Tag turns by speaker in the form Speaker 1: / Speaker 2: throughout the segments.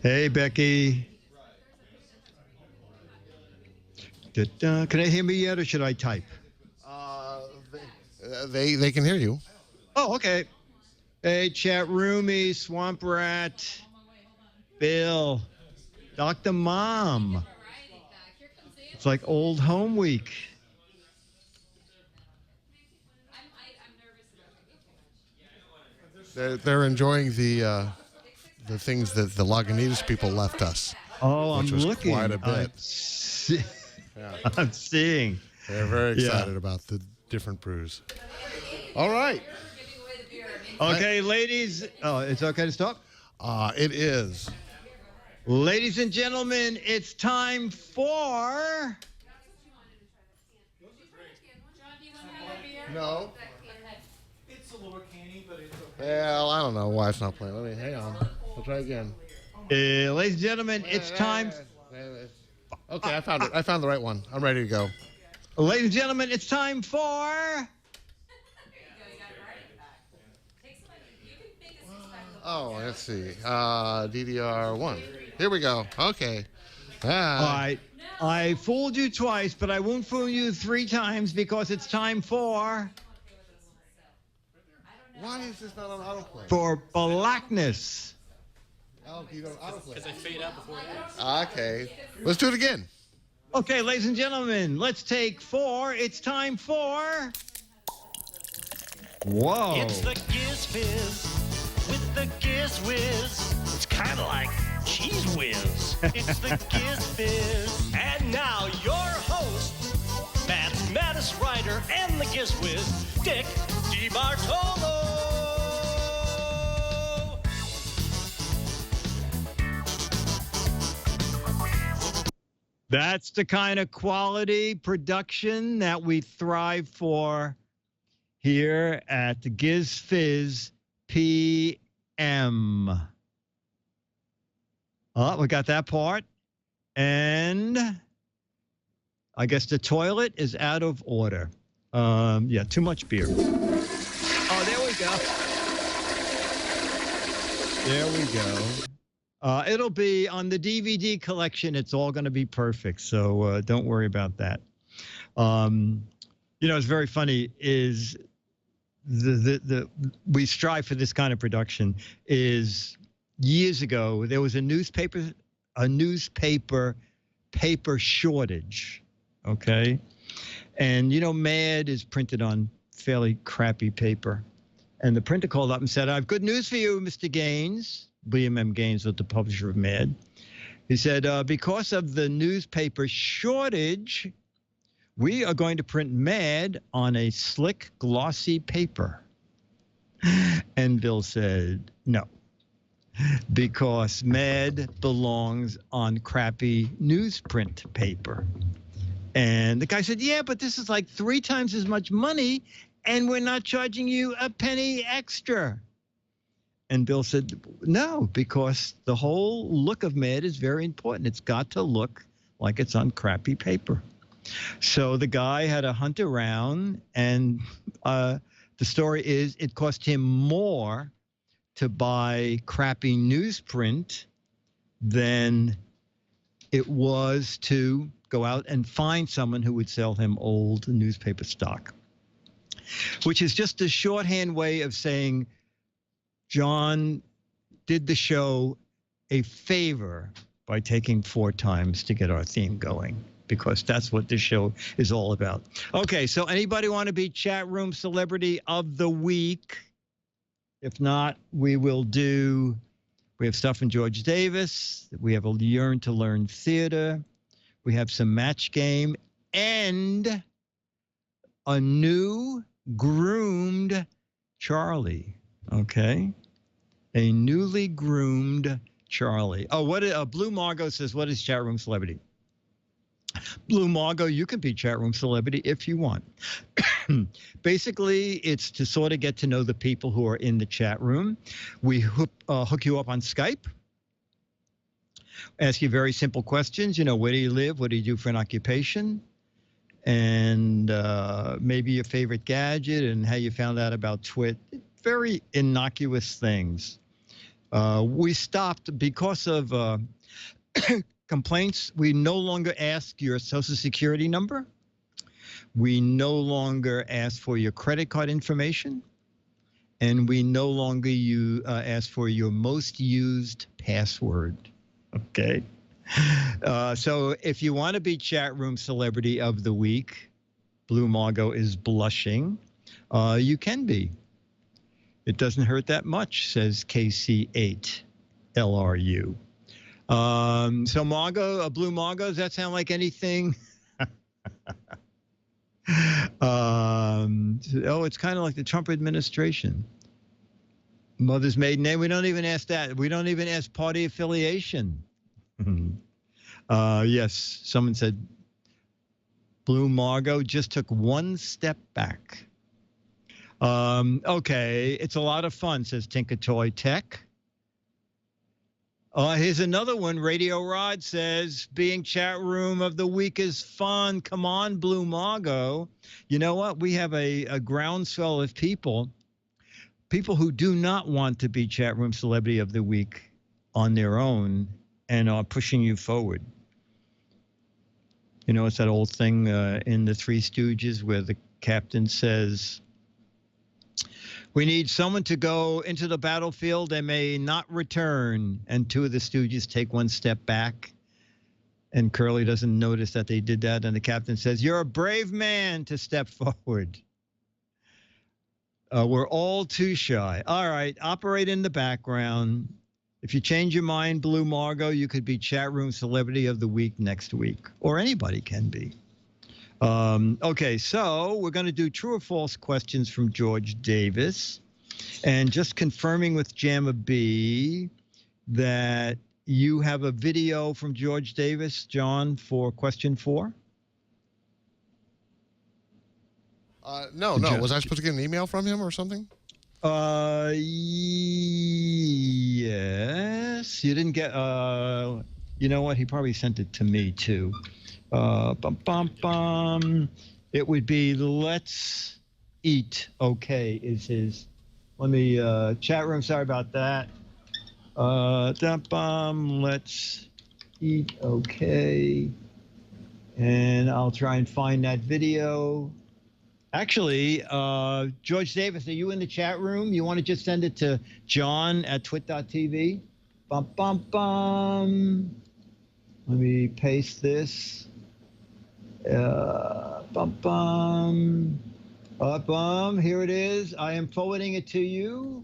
Speaker 1: Hey, Becky. Can I hear me yet, or should I type?
Speaker 2: They can hear you.
Speaker 1: Oh, okay. Hey, chat roomy, Swamp Rat, Bill, Dr. Mom. It's like old home week.
Speaker 2: They're enjoying the things that the Lagunitas people left us.
Speaker 1: Oh,
Speaker 2: which
Speaker 1: I'm
Speaker 2: was
Speaker 1: looking.
Speaker 2: quite a bit.
Speaker 1: I'm seeing.
Speaker 2: They're very excited about the different brews. All right.
Speaker 1: Okay, ladies. Oh, it's okay to stop?
Speaker 2: It is.
Speaker 1: Ladies and gentlemen, it's time for...
Speaker 2: No.
Speaker 3: It's a little canny, but it's okay.
Speaker 2: Well, I don't know why it's not playing. Let me hang on. I'll try again.
Speaker 1: Ladies and gentlemen, it's time...
Speaker 2: Okay, I found it. I found the right one. I'm ready to go.
Speaker 1: Ladies and gentlemen, it's time for...
Speaker 2: Oh, let's see. DDR1. Here we go. Okay.
Speaker 1: All right. I fooled you twice, but I won't fool you 3 times because it's time for...
Speaker 2: Why is this not on autoplay?
Speaker 1: For blackness.
Speaker 2: Oh, you don't autoplay.
Speaker 3: Because they fade out before it ends.
Speaker 2: Okay. Let's do it again.
Speaker 1: Okay, ladies and gentlemen, let's take 4. It's time for... Whoa.
Speaker 4: It's the Giz Fiz with the Giz Whiz. It's kind of like Cheese Whiz. It's the Giz Fiz. And now your host, mathematics writer and the Giz Whiz, Dick DeBartolo.
Speaker 1: That's the kind of quality production that we thrive for here at the GizFiz PM. Oh, we got that part. And I guess the toilet is out of order. Yeah, too much beer. Oh, there we go. There we go. It'll be on the DVD collection. It's all going to be perfect. So don't worry about that. You know, it's very funny is we strive for this kind of production is years ago, there was a newspaper paper shortage. Okay. And, you know, Mad is printed on fairly crappy paper. And the printer called up and said, I have good news for you, Mr. Gaines. William M. Gaines was the publisher of Mad. He said, because of the newspaper shortage, we are going to print Mad on a slick, glossy paper. And Bill said, no, because Mad belongs on crappy newsprint paper. And the guy said, yeah, but this is like 3 times as much money, and we're not charging you a penny extra. And Bill said, no, because the whole look of Mad is very important. It's got to look like it's on crappy paper. So the guy had to hunt around, and the story is it cost him more to buy crappy newsprint than it was to go out and find someone who would sell him old newspaper stock, which is just a shorthand way of saying John did the show a favor by taking 4 times to get our theme going, because that's what this show is all about. Okay, so anybody want to be chat room celebrity of the week? If not, we have stuff from George Davis. We have a Yearn to Learn theater. We have some match game and a new groomed Charlie. Okay. A newly groomed Charlie. Oh, Blue Margot says, what is chat room celebrity? Blue Margot, you can be chat room celebrity if you want. Basically, it's to sort of get to know the people who are in the chat room. We hook you up on Skype, ask you very simple questions. You know, where do you live? What do you do for an occupation? and maybe your favorite gadget and how you found out about Twit. Very innocuous things. We stopped because of complaints. We no longer ask your Social Security number. We no longer ask for your credit card information. And we no longer ask for your most used password. Okay. So if you want to be chat room celebrity of the week, Blue Margot is blushing. You can be. It doesn't hurt that much, says KC8 LRU. So Margot, Blue Margot, does that sound like anything? It's kind of like the Trump administration. Mother's maiden name. We don't even ask that. We don't even ask party affiliation. Yes, someone said Blue Margot just took one step back. Okay, it's a lot of fun, says Tinker Toy Tech. Here's another one. Radio Rod says, being chat room of the week is fun. Come on, Blue Margot. You know what? We have a groundswell of people who do not want to be chat room celebrity of the week on their own and are pushing you forward. You know, it's that old thing in the Three Stooges where the captain says, we need someone to go into the battlefield and may not return. And two of the Stooges take one step back. And Curly doesn't notice that they did that. And the captain says, you're a brave man to step forward. We're all too shy. All right, operate in the background. If you change your mind, Blue Margot, you could be chat room celebrity of the week next week. Or anybody can be. Okay, so we're going to do true or false questions from George Davis. And just confirming with Jamma B that you have a video from George Davis, John, for question 4?
Speaker 2: No. Was I supposed to get an email from him or something?
Speaker 1: Yes. You didn't get, you know what? He probably sent it to me, too. It would be let's eat okay is his. Let me chat room, sorry about that. Let's eat okay. And I'll try and find that video. Actually, George Davis, are you in the chat room? You want to just send it to John at twit.tv? Let me paste this. Here it is. I am forwarding it to you.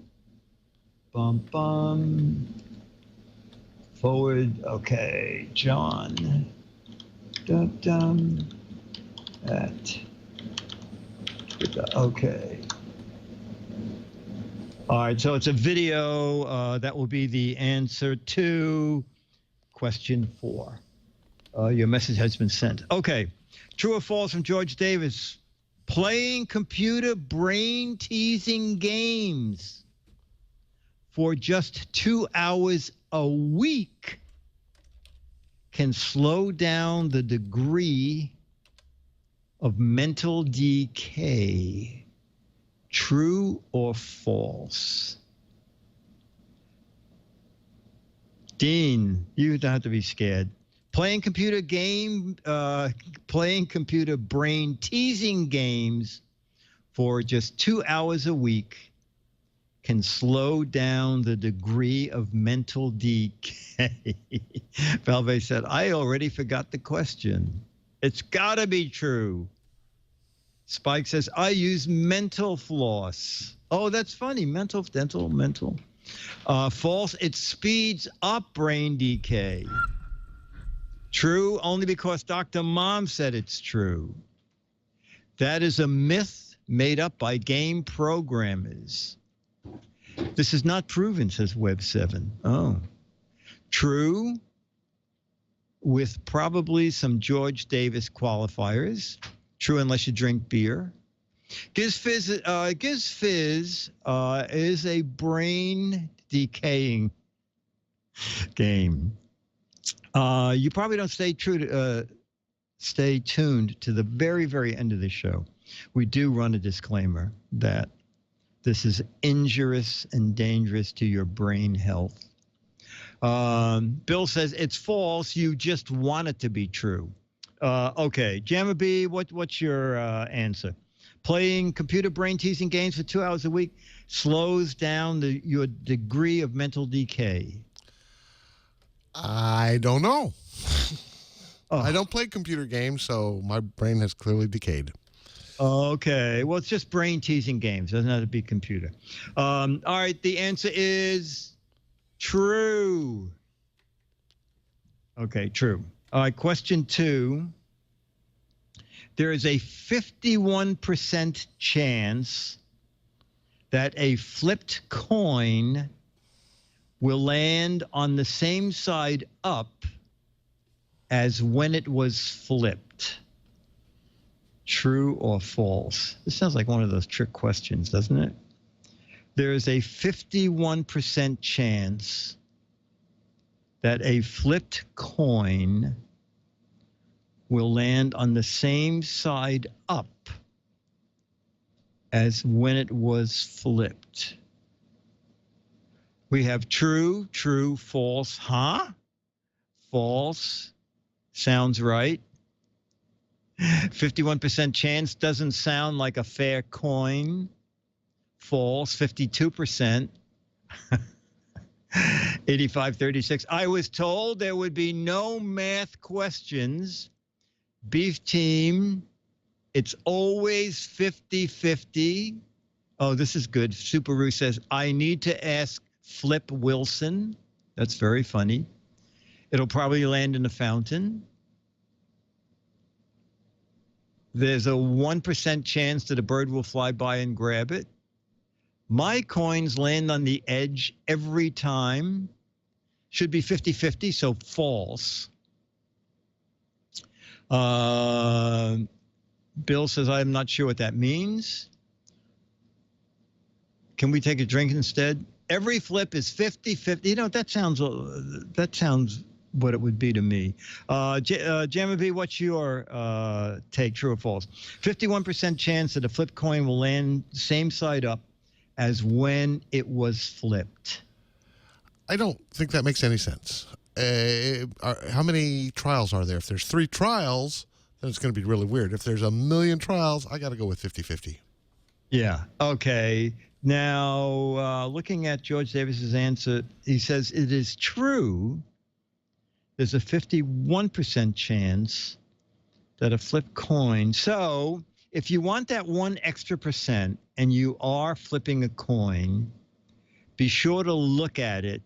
Speaker 1: Forward. Okay, John. Okay. All right, so it's a video that will be the answer to question 4. Your message has been sent. Okay. True or false from George Davis. Playing computer brain-teasing games for just 2 hours a week can slow down the degree of mental decay. True or false? Dean, you don't have to be scared. Playing computer brain-teasing games for just 2 hours a week can slow down the degree of mental decay. Valve said, I already forgot the question. It's got to be true. Spike says, I use mental floss. Oh, that's funny. Mental. False, it speeds up brain decay. True, only because Dr. Mom said it's true. That is a myth made up by game programmers. This is not proven, says Web7. Oh. True, with probably some George Davis qualifiers. True unless you drink beer. Giz Fiz is a brain decaying game. You probably don't stay true to stay tuned to the very, very end of the show. We do run a disclaimer that this is injurious and dangerous to your brain health. Bill says it's false. You just want it to be true. Okay, Jammer B, what's your answer? Playing computer brain-teasing games for 2 hours a week slows down your degree of mental decay.
Speaker 2: I don't know.
Speaker 1: Oh.
Speaker 2: I don't play computer games, so my brain has clearly decayed.
Speaker 1: Okay. Well, it's just brain-teasing games. Doesn't have to be computer. All right. The answer is true. Okay, true. All right. Question 2. There is a 51% chance that a flipped coin will land on the same side up as when it was flipped. True or false? This sounds like one of those trick questions, doesn't it? There is a 51% chance that a flipped coin will land on the same side up as when it was flipped. We have true, true, false, huh? False. Sounds right. 51% chance doesn't sound like a fair coin. False. 52%. 85-36. I was told there would be no math questions. Beef team, it's always 50-50. Oh, this is good. Subaru says, I need to ask Flip Wilson. That's very funny. It'll probably land in the fountain. There's a 1% chance that a bird will fly by and grab it. My coins land on the edge every time. Should be 50-50, so false. Bill says, I'm not sure what that means. Can we take a drink instead? Every flip is 50-50. You know, that sounds what it would be to me. Jammer B, what's your take, true or false? 51% chance that a flip coin will land same side up as when it was flipped.
Speaker 2: I don't think that makes any sense. How many trials are there? If there's 3 trials, then it's going to be really weird. If there's 1 million trials, I got to go with 50-50.
Speaker 1: Yeah. Okay. Now, looking at George Davis's answer, he says it is true. There's a 51% chance that a flip coin. So if you want that 1 extra percent and you are flipping a coin, be sure to look at it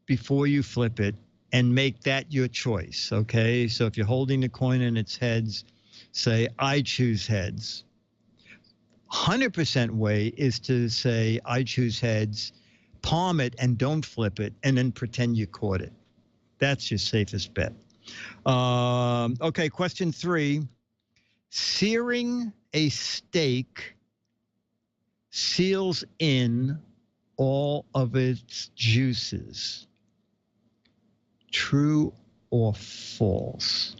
Speaker 1: before you flip it and make that your choice, okay? So if you're holding the coin in its heads, say, I choose heads. 100% way is to say, I choose heads, palm it and don't flip it, and then pretend you caught it. That's your safest bet. Okay, question 3. Searing a steak seals in all of its juices. True or false?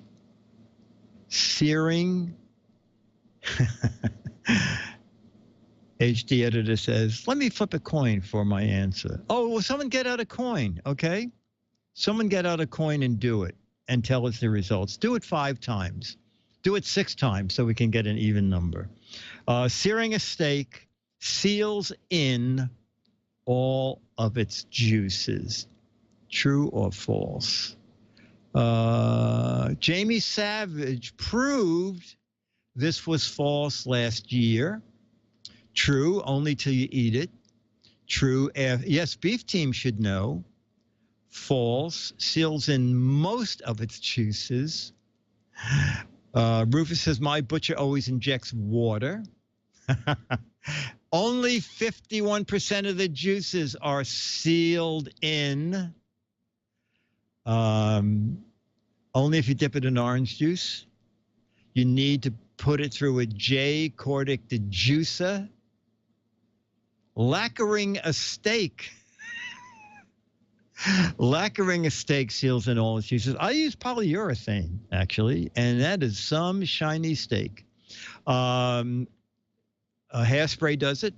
Speaker 1: Searing. HD editor says, let me flip a coin for my answer. Oh, well, someone get out a coin, okay? Someone get out a coin and do it and tell us the results. Do it 5 times. Do it 6 times so we can get an even number. Searing a steak seals in all of its juices. True or false? Jamie Savage proved this was false last year. True, only till you eat it. True, yes, beef team should know. False, seals in most of its juices. Rufus says, my butcher always injects water. Only 51% of the juices are sealed in. Only if you dip it in orange juice. You need to put it through a J. Cordic dejuicer. Lacquering a steak. Lacquering a steak seals in all its uses. I use polyurethane, actually, and that is some shiny steak. Hairspray does it.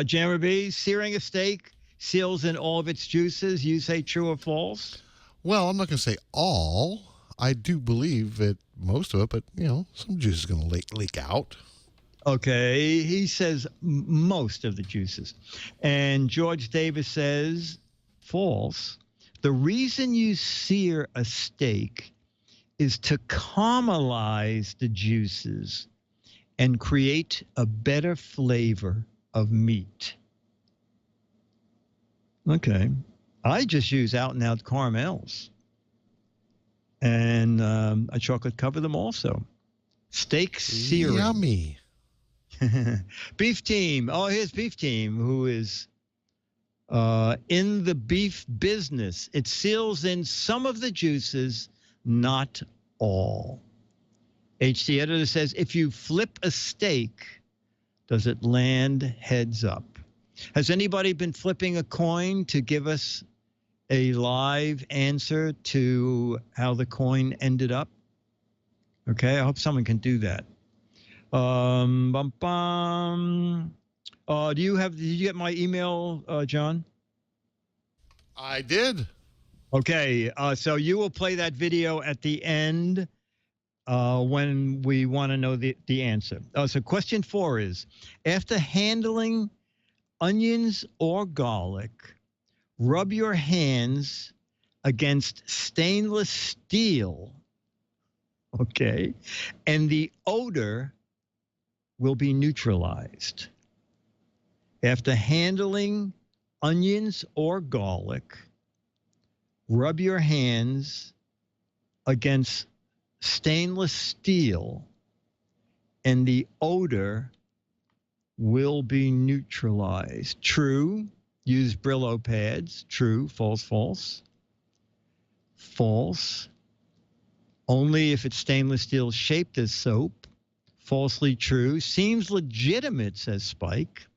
Speaker 1: Jammer B, searing a steak seals in all of its juices. You say true or false?
Speaker 2: Well, I'm not going to say all. I do believe that most of it, but, some juice is going to leak out.
Speaker 1: Okay, he says most of the juices. And George Davis says false. The reason you sear a steak is to caramelize the juices and create a better flavor of meat. Okay. I just use out-and-out caramels. And I chocolate cover them also. Steak searing.
Speaker 2: Yummy.
Speaker 1: Beef Team. Oh, here's Beef Team, who is in the beef business. It seals in some of the juices, not all. HT Editor says, if you flip a steak, does it land heads up? Has anybody been flipping a coin to give us a live answer to how the coin ended up? Okay, I hope someone can do that. Did you get my email, John?
Speaker 2: I did.
Speaker 1: Okay, so you will play that video at the end when we want to know the answer. So question 4 is, after handling onions or garlic, rub your hands against stainless steel, okay, and the odor will be neutralized. After handling onions or garlic, rub your hands against stainless steel and the odor will be neutralized. True. Use Brillo pads. True. False, false. False. Only if it's stainless steel shaped as soap. Falsely true. Seems legitimate, says Spike.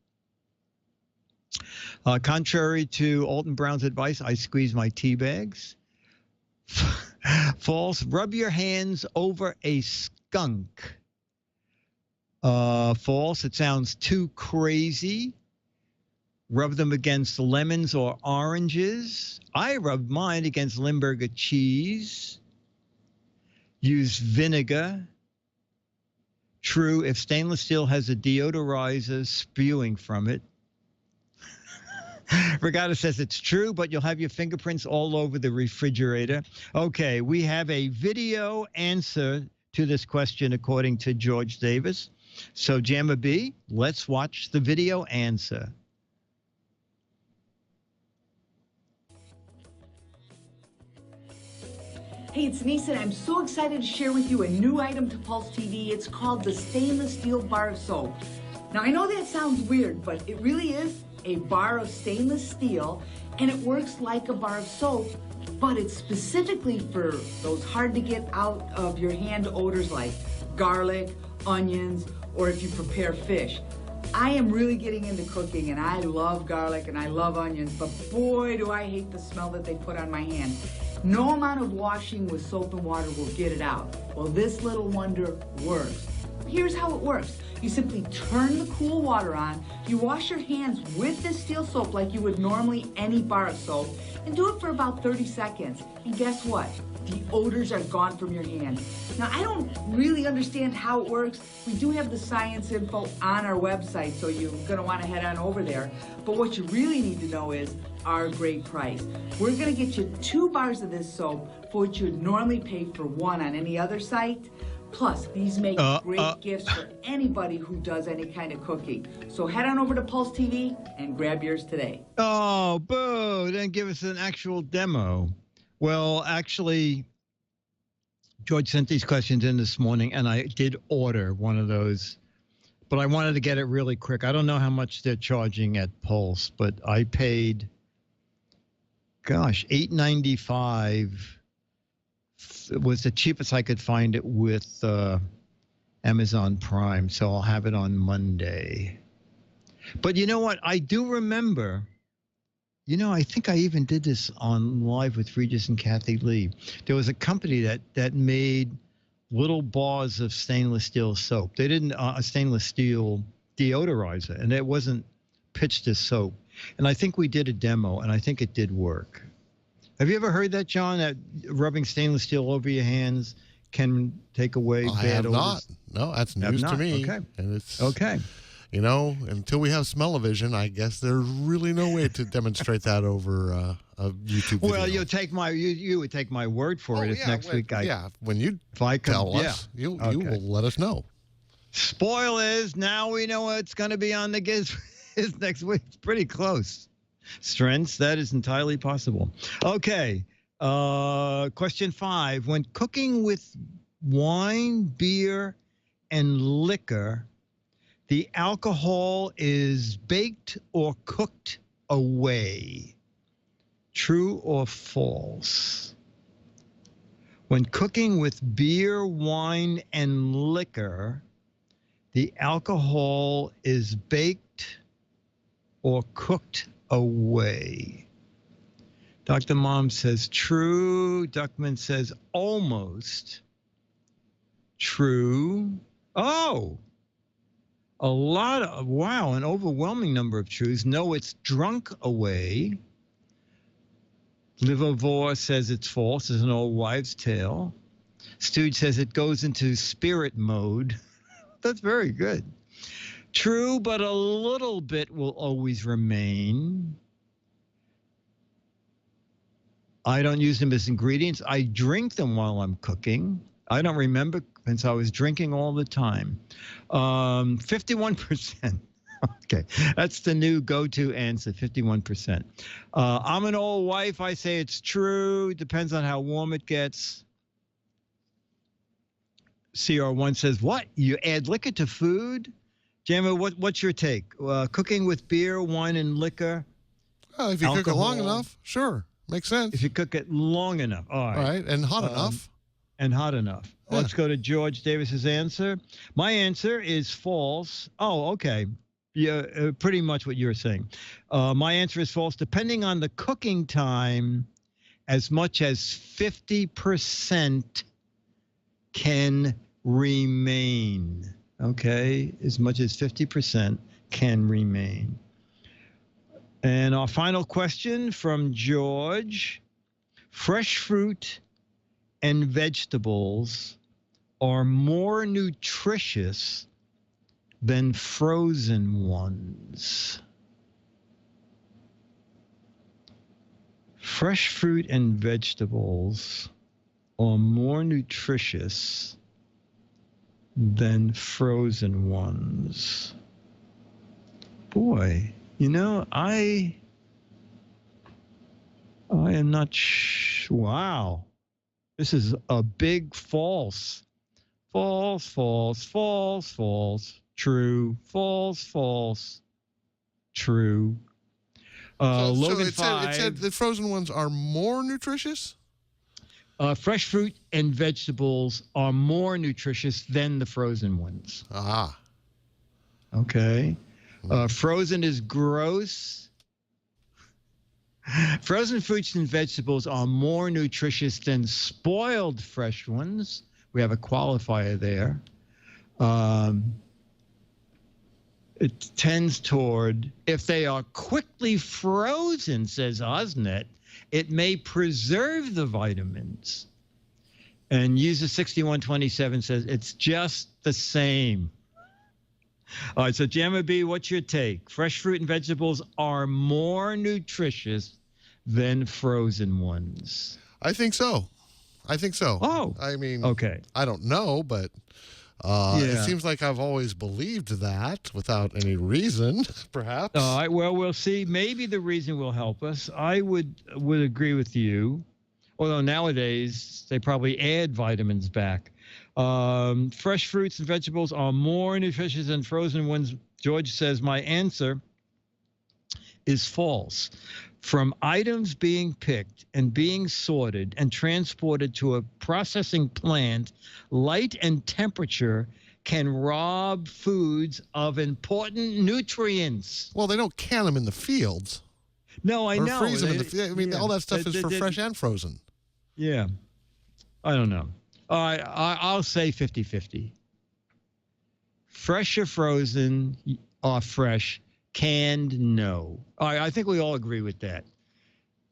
Speaker 1: Contrary to Alton Brown's advice, I squeeze my tea bags. False. Rub your hands over a skunk. False. It sounds too crazy. Rub them against lemons or oranges. I rub mine against Limburger cheese. Use vinegar. True. If stainless steel has a deodorizer spewing from it. Regatta says it's true, but you'll have your fingerprints all over the refrigerator. Okay, we have a video answer to this question according to George Davis. So, Jamma B, let's watch the video answer.
Speaker 5: Hey, it's Nisa, and I'm so excited to share with you a new item to Pulse TV. It's called the Stainless Steel Bar of Soap. Now, I know that sounds weird, but it really is a bar of stainless steel, and it works like a bar of soap, but it's specifically for those hard to get out of your hand odors like garlic, onions, or if you prepare fish. I am really getting into cooking, and I love garlic and I love onions, but boy, do I hate the smell that they put on my hand. No amount of washing with soap and water will get it out. Well, this little wonder works. Here's how it works. You simply turn the cool water on, you wash your hands with this steel soap like you would normally any bar of soap, and do it for about 30 seconds. And guess what? The odors are gone from your hands. Now, I don't really understand how it works. We do have the science info on our website, so you're gonna wanna head on over there. But what you really need to know is our great price. We're gonna get you 2 bars of this soap for what you'd normally pay for 1 on any other site. Plus, these make great gifts for anybody who does any kind of cooking. So head on over to Pulse TV and grab yours today.
Speaker 1: Oh, boo, then give us an actual demo. Well, actually, George sent these questions in this morning, and I did order one of those, but I wanted to get it really quick. I don't know how much they're charging at Pulse, but I paid, gosh, $8.95. It was the cheapest I could find it with Amazon Prime, so I'll have it on Monday. But you know what? I do remember I think I even did this on Live with Regis and Kathy Lee. There was a company that made little bars of stainless steel soap. They didn't a stainless steel deodorizer, and it wasn't pitched as soap. And I think we did a demo, and I think it did work. Have you ever heard that, John? That rubbing stainless steel over your hands can take away
Speaker 2: I
Speaker 1: bad
Speaker 2: have
Speaker 1: odors?
Speaker 2: Not. No, that's news to me.
Speaker 1: Okay.
Speaker 2: And it's
Speaker 1: okay.
Speaker 2: Until we have smell-o-vision, I guess there's really no way to demonstrate that over a YouTube video.
Speaker 1: Well, you would take my word for it if next week
Speaker 2: when you tell us, you will let us know.
Speaker 1: Spoilers, now we know what's going to be on the Giz next week. It's pretty close. Strengths, that is entirely possible. Okay, question 5. When cooking with wine, beer, and liquor, the alcohol is baked or cooked away. True or false? When cooking with beer, wine, and liquor, the alcohol is baked or cooked away. Dr. Mom says true. Duckman says almost true. Oh, an overwhelming number of truths. No, it's drunk away. Livovore says it's false. It's an old wives' tale. Stooge says it goes into spirit mode. That's very good. True, but a little bit will always remain. I don't use them as ingredients. I drink them while I'm cooking. I don't remember since I was drinking all the time. 51%. Okay, that's the new go-to answer, 51%. I'm an old wife. I say it's true. Depends on how warm it gets. CR1 says, what? You add liquor to food? Jammer, what's your take? Cooking with beer, wine, and liquor?
Speaker 2: If you cook it long enough, sure. Makes sense.
Speaker 1: If you cook it long enough. All right.
Speaker 2: Right, and hot enough.
Speaker 1: And hot enough. Yeah. Let's go to George Davis's answer. My answer is false. Oh, okay. Yeah, pretty much what you were saying. My answer is false. Depending on the cooking time, as much as 50% can remain. Okay, as much as 50% can remain. And our final question from George. Fresh fruit and vegetables are more nutritious than frozen ones. Fresh fruit and vegetables are more nutritious than frozen ones. Boy, I am not wow. This is a big false. False, false, false, false. True, false, false, true. Logan 5.
Speaker 2: It said the frozen ones are more nutritious?
Speaker 1: Fresh fruit and vegetables are more nutritious than the frozen ones.
Speaker 2: Ah.
Speaker 1: Okay. Frozen is gross. Frozen fruits and vegetables are more nutritious than spoiled fresh ones. We have a qualifier there. It tends toward, if they are quickly frozen, says Osnet, it may preserve the vitamins. And user 6127 says it's just the same. All right, so Jammer B, what's your take? Fresh fruit and vegetables are more nutritious than frozen ones.
Speaker 2: I think so.
Speaker 1: Oh.
Speaker 2: I mean,
Speaker 1: okay.
Speaker 2: I don't know, but it seems like I've always believed that without any reason, perhaps.
Speaker 1: All right, well, we'll see. Maybe the reason will help us. I would agree with you, although nowadays they probably add vitamins back. Fresh fruits and vegetables are more nutritious than frozen ones. George says my answer is false. From items being picked and being sorted and transported to a processing plant, light and temperature can rob foods of important nutrients.
Speaker 2: Well, they don't can them in the fields.
Speaker 1: No, I
Speaker 2: or
Speaker 1: know.
Speaker 2: freeze them. I mean, all that stuff is for fresh and frozen.
Speaker 1: Yeah. I don't know. All right, I'll say 50-50. Fresh or frozen or fresh, canned, no. All right, I think we all agree with that.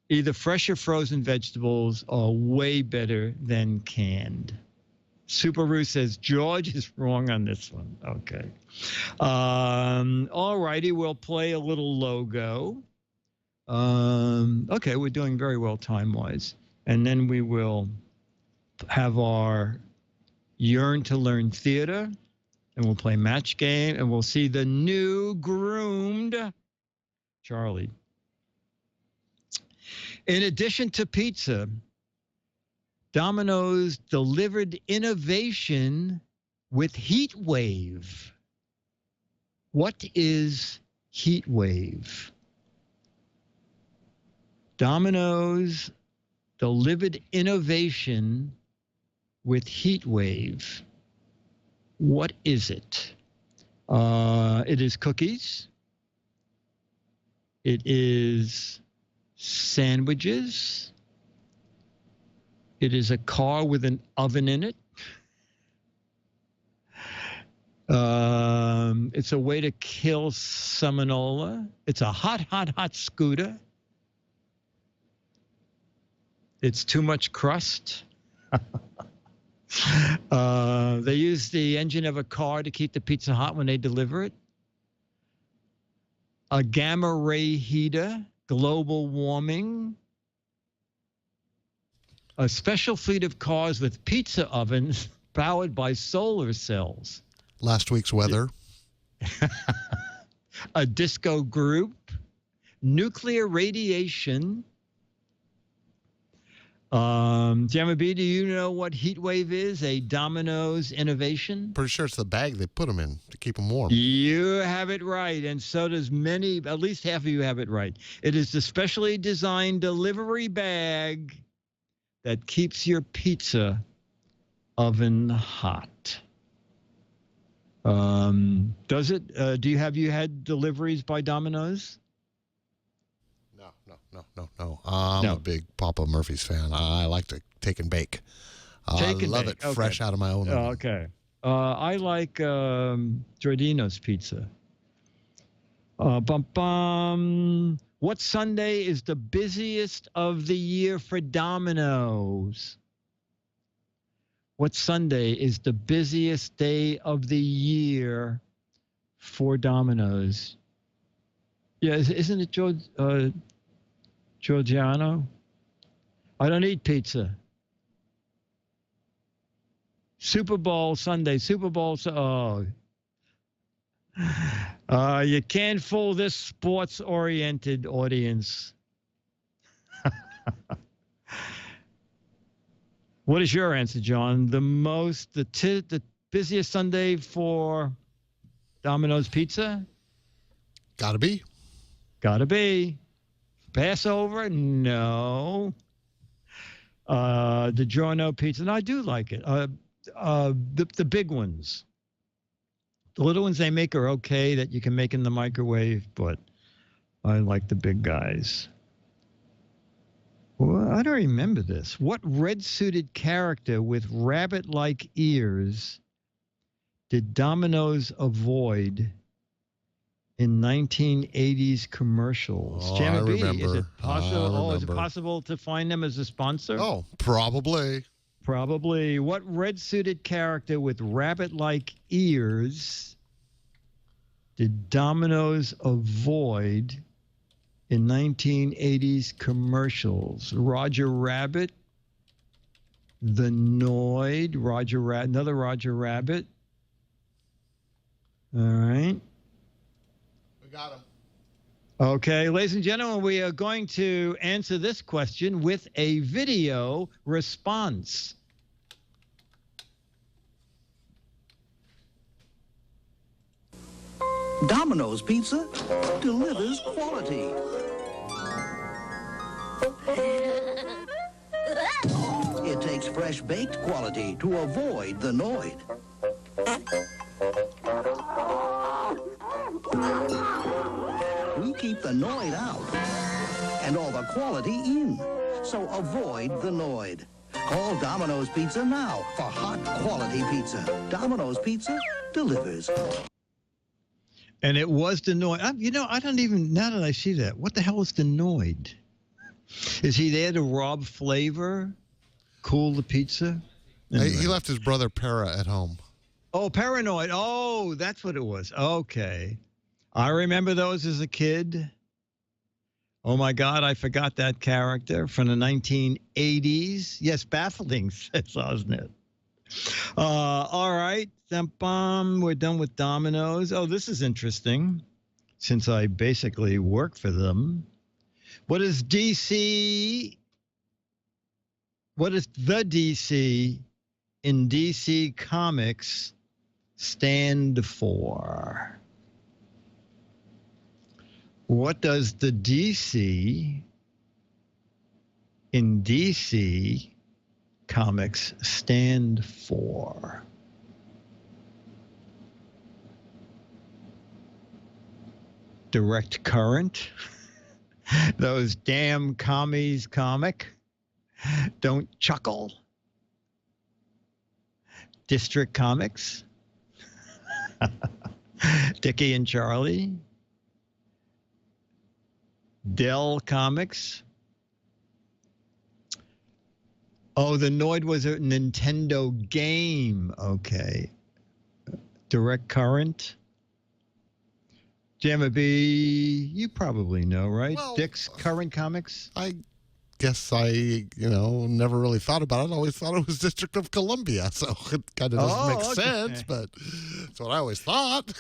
Speaker 1: Either fresh or frozen vegetables are way better than canned. Subaru says George is wrong on this one. Okay. All righty, we'll play a little logo. Okay, we're doing very well time-wise. And then we will have our Yearn to Learn Theater, and we'll play Match Game, and we'll see the new groomed Charlie. In addition to pizza, Domino's delivered innovation with Heat Wave. What is Heat Wave? Domino's delivered innovation with Heat Wave. What is it? It is cookies. It is sandwiches. It is a car with an oven in it. It's a way to kill salmonella. It's a hot scooter. It's too much crust. They use the engine of a car to keep the pizza hot when they deliver it. A gamma ray heater, global warming. A special fleet of cars with pizza ovens powered by solar cells.
Speaker 2: Last week's weather.
Speaker 1: A disco group. Nuclear radiation. Jamma B, do you know what Heat Wave is? A Domino's innovation?
Speaker 2: Pretty sure it's the bag they put them in to keep them warm.
Speaker 1: You have it right, and so does many, at least half of you have it right. It is the specially designed delivery bag that keeps your pizza oven hot. Does it? Do you had deliveries by Domino's?
Speaker 2: No. I'm a big Papa Murphy's fan. I like to take and bake. I love it fresh out of my own oven.
Speaker 1: Okay. I like Giordano's pizza. What Sunday is the busiest of the year for Domino's? What Sunday is the busiest day of the year for Domino's? Yeah, isn't it Giorgiano? I don't eat pizza. Super Bowl Sunday. You can't fool this sports-oriented audience. What is your answer, John? The busiest Sunday for Domino's Pizza?
Speaker 2: Gotta be.
Speaker 1: Passover? No. DiGiorno pizza? No, I do like it. The big ones. The little ones they make are okay that you can make in the microwave, but I like the big guys. Well, I don't remember this. What red-suited character with rabbit-like ears did Domino's avoid in 1980s commercials?
Speaker 2: I remember.
Speaker 1: Is it possible? Is it possible to find them as a sponsor?
Speaker 2: Oh, probably.
Speaker 1: What red-suited character with rabbit-like ears did Domino's avoid in 1980s commercials? Roger Rabbit, the Noid, another Roger Rabbit. All right.
Speaker 2: We got him.
Speaker 1: Okay, ladies and gentlemen, we are going to answer this question with a video response.
Speaker 6: Domino's Pizza delivers quality. It takes fresh baked quality to avoid the Noid. We keep the Noid out. and all the quality in. So avoid the Noid. Call Domino's Pizza now for hot quality pizza. Domino's Pizza delivers.
Speaker 1: And it was the Noid. I don't even, now that I see that, what the hell is the Noid? Is he there to rob flavor? Cool the pizza? Anyway.
Speaker 2: He left his brother Para at home.
Speaker 1: Oh, Paranoid. Oh, that's what it was. Okay. I remember those as a kid. Oh, my God, I forgot that character from the 1980s. Yes, baffling, says Osnet. All right. We're done with Domino's. Oh, this is interesting, since I basically work for them. What is DC? What is the DC in DC Comics stand for? What does the DC in DC Comics stand for? Direct current? Those damn commies comic? Don't chuckle? District Comics? Dickie and Charlie? Dell Comics? Oh, the Noid was a Nintendo game. Okay. Direct current? Jamma B, you probably know, right?
Speaker 2: Well,
Speaker 1: Dick's Current Comics?
Speaker 2: I guess I, never really thought about it. I always thought it was District of Columbia, so it kind of doesn't make sense, but that's what I always thought.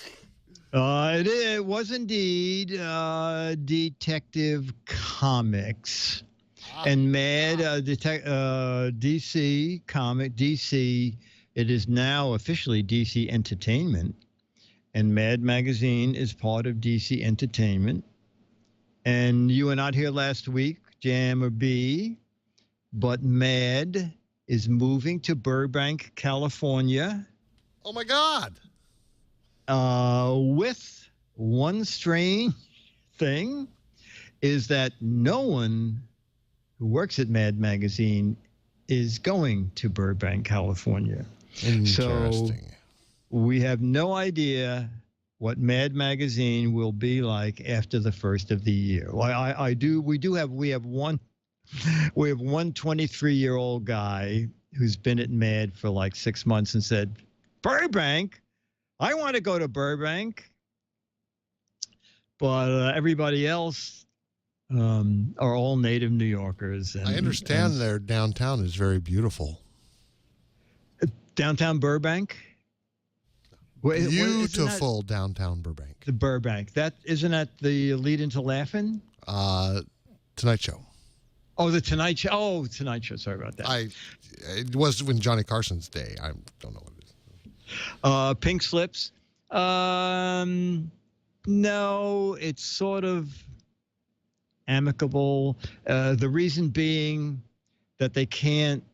Speaker 1: It was indeed Detective Comics. And Mad DC Comic, DC, it is now officially DC Entertainment. And Mad Magazine is part of DC Entertainment. And you were not here last week, Jam or B, but Mad is moving to Burbank, California.
Speaker 2: Oh, my God.
Speaker 1: With one strange thing is that no one who works at Mad Magazine is going to Burbank, California.
Speaker 2: Interesting.
Speaker 1: So we have no idea what Mad Magazine will be like after the first of the year. Well, we have one 23-year-old guy who's been at Mad for like 6 months and said, Burbank? I want to go to Burbank. But everybody else are all native New Yorkers. And,
Speaker 2: I understand their downtown is very beautiful.
Speaker 1: Downtown Burbank?
Speaker 2: Beautiful downtown Burbank.
Speaker 1: The Burbank. Isn't that the lead into Laugh-In?
Speaker 2: Tonight Show.
Speaker 1: Oh, the Tonight Show. Oh, Tonight Show. Sorry about that.
Speaker 2: It was when Johnny Carson's day. I don't know what it is.
Speaker 1: Pink Slips. No, it's sort of amicable. The reason being that they can't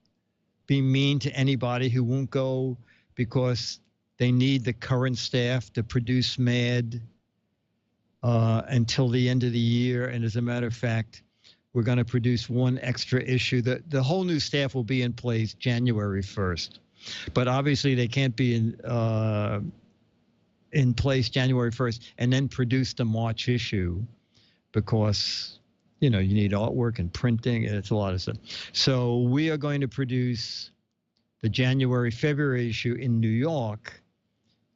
Speaker 1: be mean to anybody who won't go because they need the current staff to produce Mad until the end of the year. And as a matter of fact, we're going to produce one extra issue. The whole new staff will be in place January 1st. But obviously they can't be in place January 1st and then produce the March issue because, you need artwork and printing, and it's a lot of stuff. So we are going to produce the January-February issue in New York,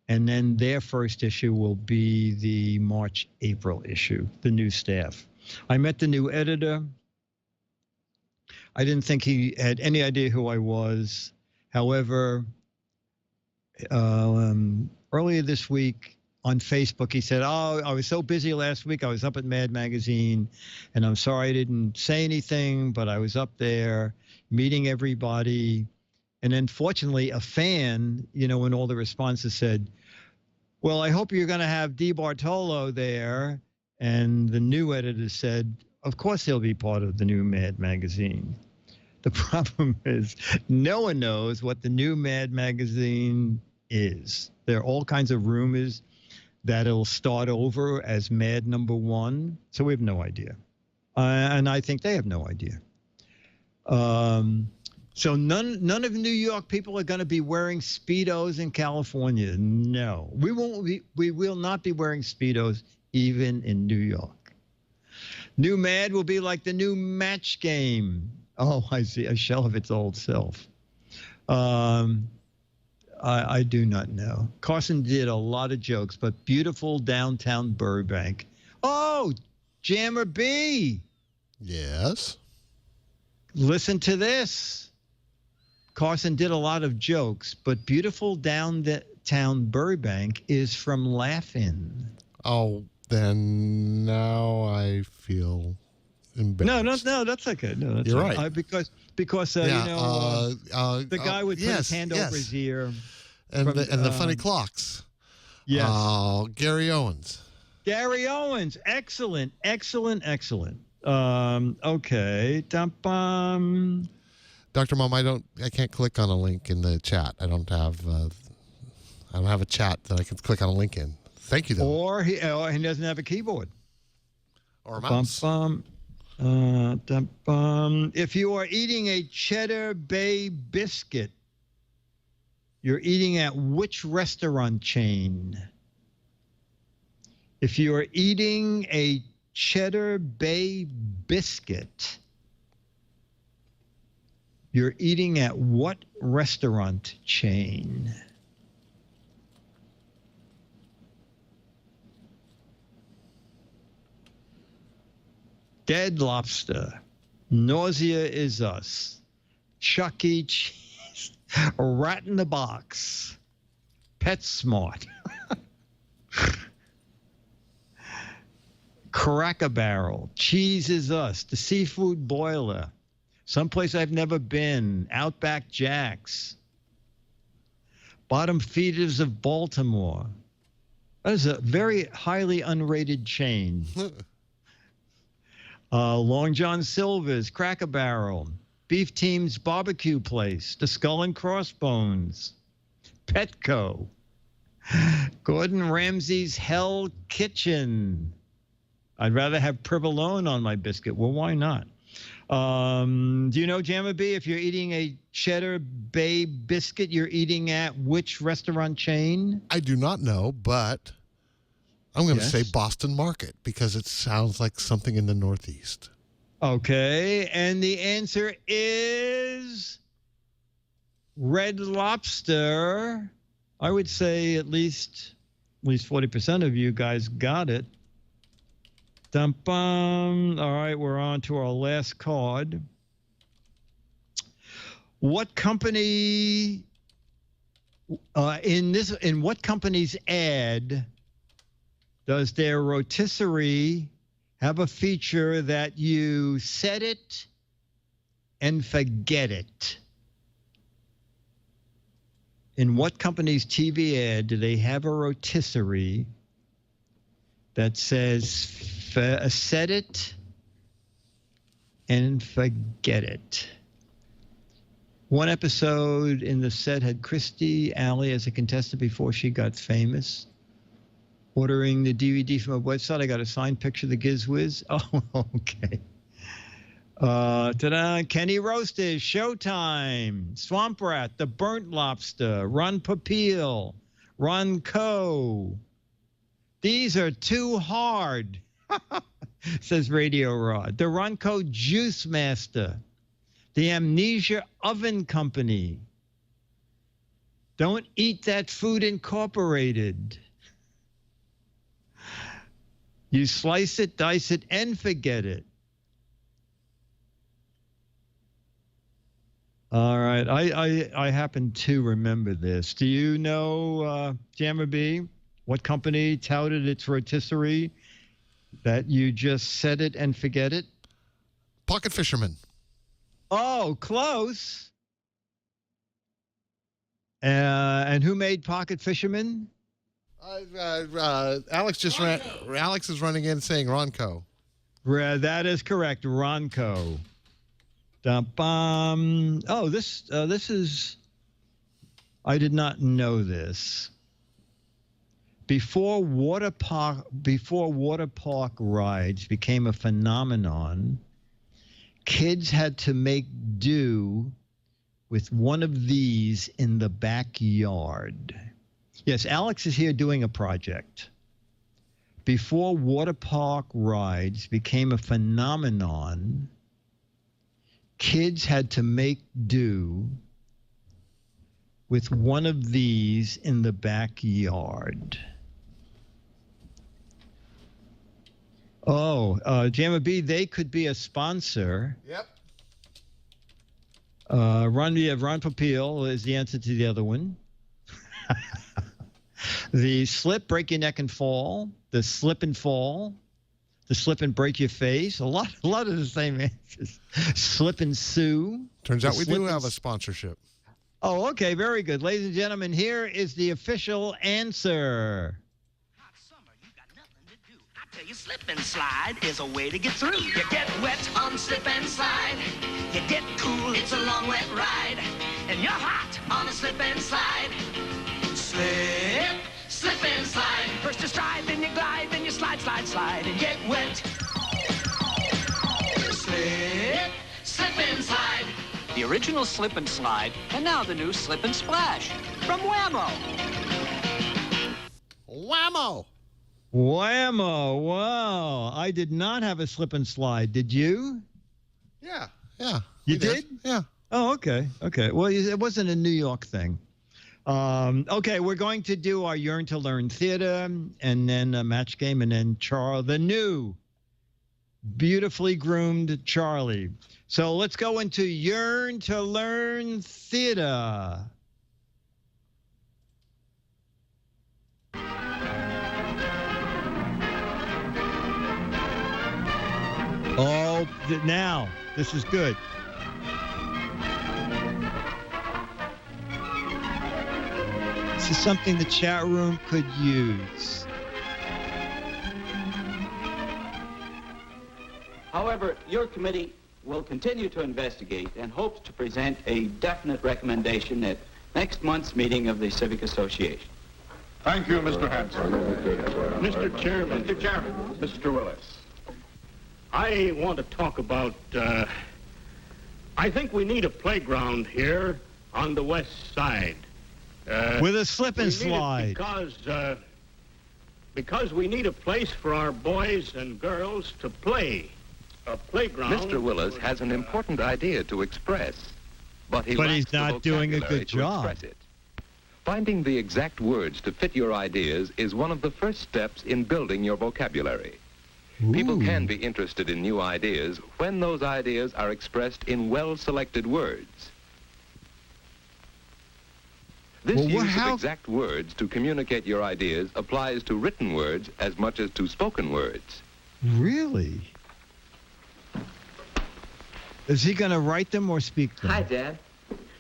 Speaker 1: and then their first issue will be the March-April issue, the new staff. I met the new editor. I didn't think he had any idea who I was. However, earlier this week on Facebook, he said, I was so busy last week. I was up at Mad Magazine, and I'm sorry I didn't say anything, but I was up there meeting everybody. And then fortunately, a fan, in all the responses said, well, I hope you're going to have DeBartolo there. And the new editor said, of course he'll be part of the new Mad Magazine. The problem is no one knows what the new Mad Magazine is. There are all kinds of rumors that it'll start over as Mad #1. So we have no idea. And I think they have no idea. So none of New York people are going to be wearing Speedos in California. No, we won't be. We will not be wearing Speedos even in New York. New Mad will be like the new Match Game. Oh, I see, a shell of its old self. I do not know. Carson did a lot of jokes, but beautiful downtown Burbank. Oh, Jammer B.
Speaker 2: Yes.
Speaker 1: Listen to this. Carson did a lot of jokes, but beautiful downtown Burbank is from Laugh-In.
Speaker 2: Oh, then now I feel embarrassed.
Speaker 1: No, that's okay. No, that's
Speaker 2: You're right.
Speaker 1: Because
Speaker 2: Yeah,
Speaker 1: the guy would put his hand over his ear.
Speaker 2: And the funny clocks.
Speaker 1: Yes.
Speaker 2: Gary Owens.
Speaker 1: Gary Owens. Excellent. Okay.
Speaker 2: Dr. Mom, I can't click on a link in the chat. I don't have a chat that I can click on a link in. Thank you, though.
Speaker 1: Or he doesn't have a keyboard.
Speaker 2: Or a mouse.
Speaker 1: If you are eating a Cheddar Bay biscuit, you're eating at which restaurant chain? If you are eating a Cheddar Bay biscuit, you're eating at what restaurant chain? Dead Lobster, Nausea Is Us, Chuck E. Cheese, A Rat in the Box, PetSmart, Cracker Barrel, Cheese Is Us, The Seafood Boiler, Someplace I've Never Been, Outback Jack's, Bottom Feeders of Baltimore. That is a very highly unrated chain. Long John Silver's, Cracker Barrel, Beef Team's Barbecue Place, The Skull and Crossbones, Petco, Gordon Ramsay's Hell Kitchen. I'd rather have Provolone on my biscuit. Well, why not? Do you know, Jamma B, if you're eating a Cheddar Bay biscuit, you're eating at which restaurant chain?
Speaker 2: I do not know, but I'm going to say Boston Market because it sounds like something in the Northeast. Okay,
Speaker 1: and the answer is Red Lobster. I would say at least 40% of you guys got it. Dum-bum. All right, we're on to our last card. What company in what company's ad does their rotisserie have a feature that you set it and forget it? In what company's TV ad do they have a rotisserie that says set it and forget it? One episode in the set had Christy Alley as a contestant before she got famous. Ordering the DVD from a website, I got a signed picture of the Giz Wiz. Oh, okay. Ta-da! Kenny Roasted, Showtime, Swamp Rat, The Burnt Lobster, Ron Papil, Ron Co. These are too hard, says Radio Rod. The Ronco Juice Master, the Amnesia Oven Company. Don't Eat That Food Incorporated. You slice it, dice it, and forget it. All right, I happen to remember this. Do you know, Jammer B, what company touted its rotisserie that you just set it and forget it?
Speaker 2: Pocket Fisherman.
Speaker 1: Oh, close. And who made Pocket Fisherman?
Speaker 2: Alex Alex is running in saying Ronco.
Speaker 1: That is correct, Ronco. Oh, this is. I did not know this. Before water park rides became a phenomenon, kids had to make do with one of these in the backyard. Yes, Alex is here doing a project. Before water park rides became a phenomenon, kids had to make do with one of these in the backyard. Oh, Jamma B, they could be a sponsor.
Speaker 2: Yep.
Speaker 1: Ron Popeil is the answer to the other one. The slip, break your neck and fall. The slip and fall. The slip and break your face. A lot of the same answers. Slip and sue.
Speaker 2: Turns out we do have a sponsorship.
Speaker 1: Oh, okay, very good. Ladies and gentlemen, here is the official answer.
Speaker 4: Hot summer, you got nothing to do. I tell you, slip and slide is a way to get through. You get wet on slip and slide. You get cool, it's a long wet ride. And you're hot on a slip and slide. Slip and slide. First you stride, then you glide, then you slide, slide, slide, and get wet. Slip and slide.
Speaker 7: The original Slip and Slide, and now the new Slip and Splash from Whammo.
Speaker 2: Whammo!
Speaker 1: Whammo! Wow! I did not have a slip and slide. Did you?
Speaker 2: Yeah.
Speaker 1: You did?
Speaker 2: Yeah.
Speaker 1: Oh, okay. Well, it wasn't a New York thing. Okay, we're going to do our Yearn to Learn theater, and then a match game, and then the new, beautifully groomed Charlie. So let's go into Yearn to Learn theater. Oh, now, this is good. This is something the chat room could use.
Speaker 8: However, your committee will continue to investigate and hopes to present a definite recommendation at next month's meeting of the Civic Association.
Speaker 9: Thank you, Mr. Hanson. Mr. Chairman. Mr. Willis. I want to talk about, I think we need a playground here on the west side.
Speaker 1: With a slip and slide.
Speaker 9: Because we need a place for our boys and girls to play. A playground.
Speaker 10: Mr. Willis has an important idea to express, but
Speaker 1: he's not doing a good job.
Speaker 10: It. Finding the exact words to fit your ideas is one of the first steps in building your vocabulary.
Speaker 1: Ooh.
Speaker 10: People can be interested in new ideas when those ideas are expressed in well-selected words. This use of exact words to communicate your ideas applies to written words as much as to spoken words.
Speaker 1: Really? Is he going to write them or speak them?
Speaker 8: Hi, Dad.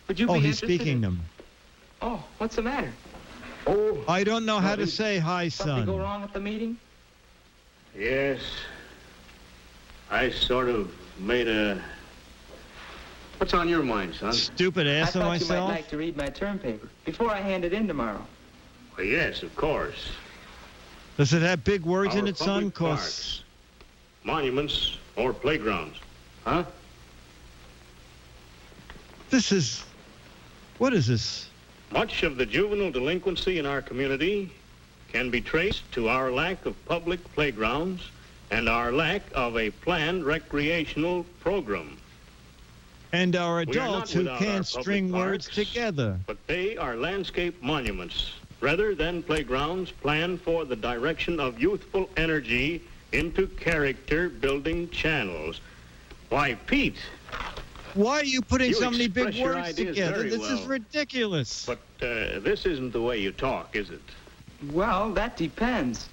Speaker 8: Would you be
Speaker 1: he's
Speaker 8: interested
Speaker 1: speaking them.
Speaker 8: Oh, what's the matter?
Speaker 9: Oh,
Speaker 1: I don't know how to say hi,
Speaker 8: Something
Speaker 1: son.
Speaker 8: go wrong at the meeting?
Speaker 9: yes. I sort of made a... What's on your mind, son?
Speaker 1: Stupid ass of
Speaker 8: I thought
Speaker 1: myself.
Speaker 8: you might like to read my term paper before I hand it in tomorrow.
Speaker 9: Well, yes, of course.
Speaker 1: Does it have big words in
Speaker 9: Our
Speaker 1: it, son?
Speaker 9: public parks, monuments, or playgrounds. Huh?
Speaker 1: What is this?
Speaker 9: Much of the juvenile delinquency in our community can be traced to our lack of public playgrounds and our lack of a planned recreational program.
Speaker 1: And our
Speaker 9: We are not
Speaker 1: adults who
Speaker 9: without our
Speaker 1: can't
Speaker 9: public
Speaker 1: string words
Speaker 9: parks,
Speaker 1: together.
Speaker 9: But they are landscape monuments rather than playgrounds planned for the direction of youthful energy into character-building channels. Why, Pete...
Speaker 1: Why are you putting
Speaker 9: You
Speaker 1: so many big
Speaker 9: express your
Speaker 1: words
Speaker 9: ideas
Speaker 1: together?
Speaker 9: very
Speaker 1: This is
Speaker 9: well.
Speaker 1: ridiculous.
Speaker 9: But this isn't the way you talk, is it?
Speaker 8: Well, that depends.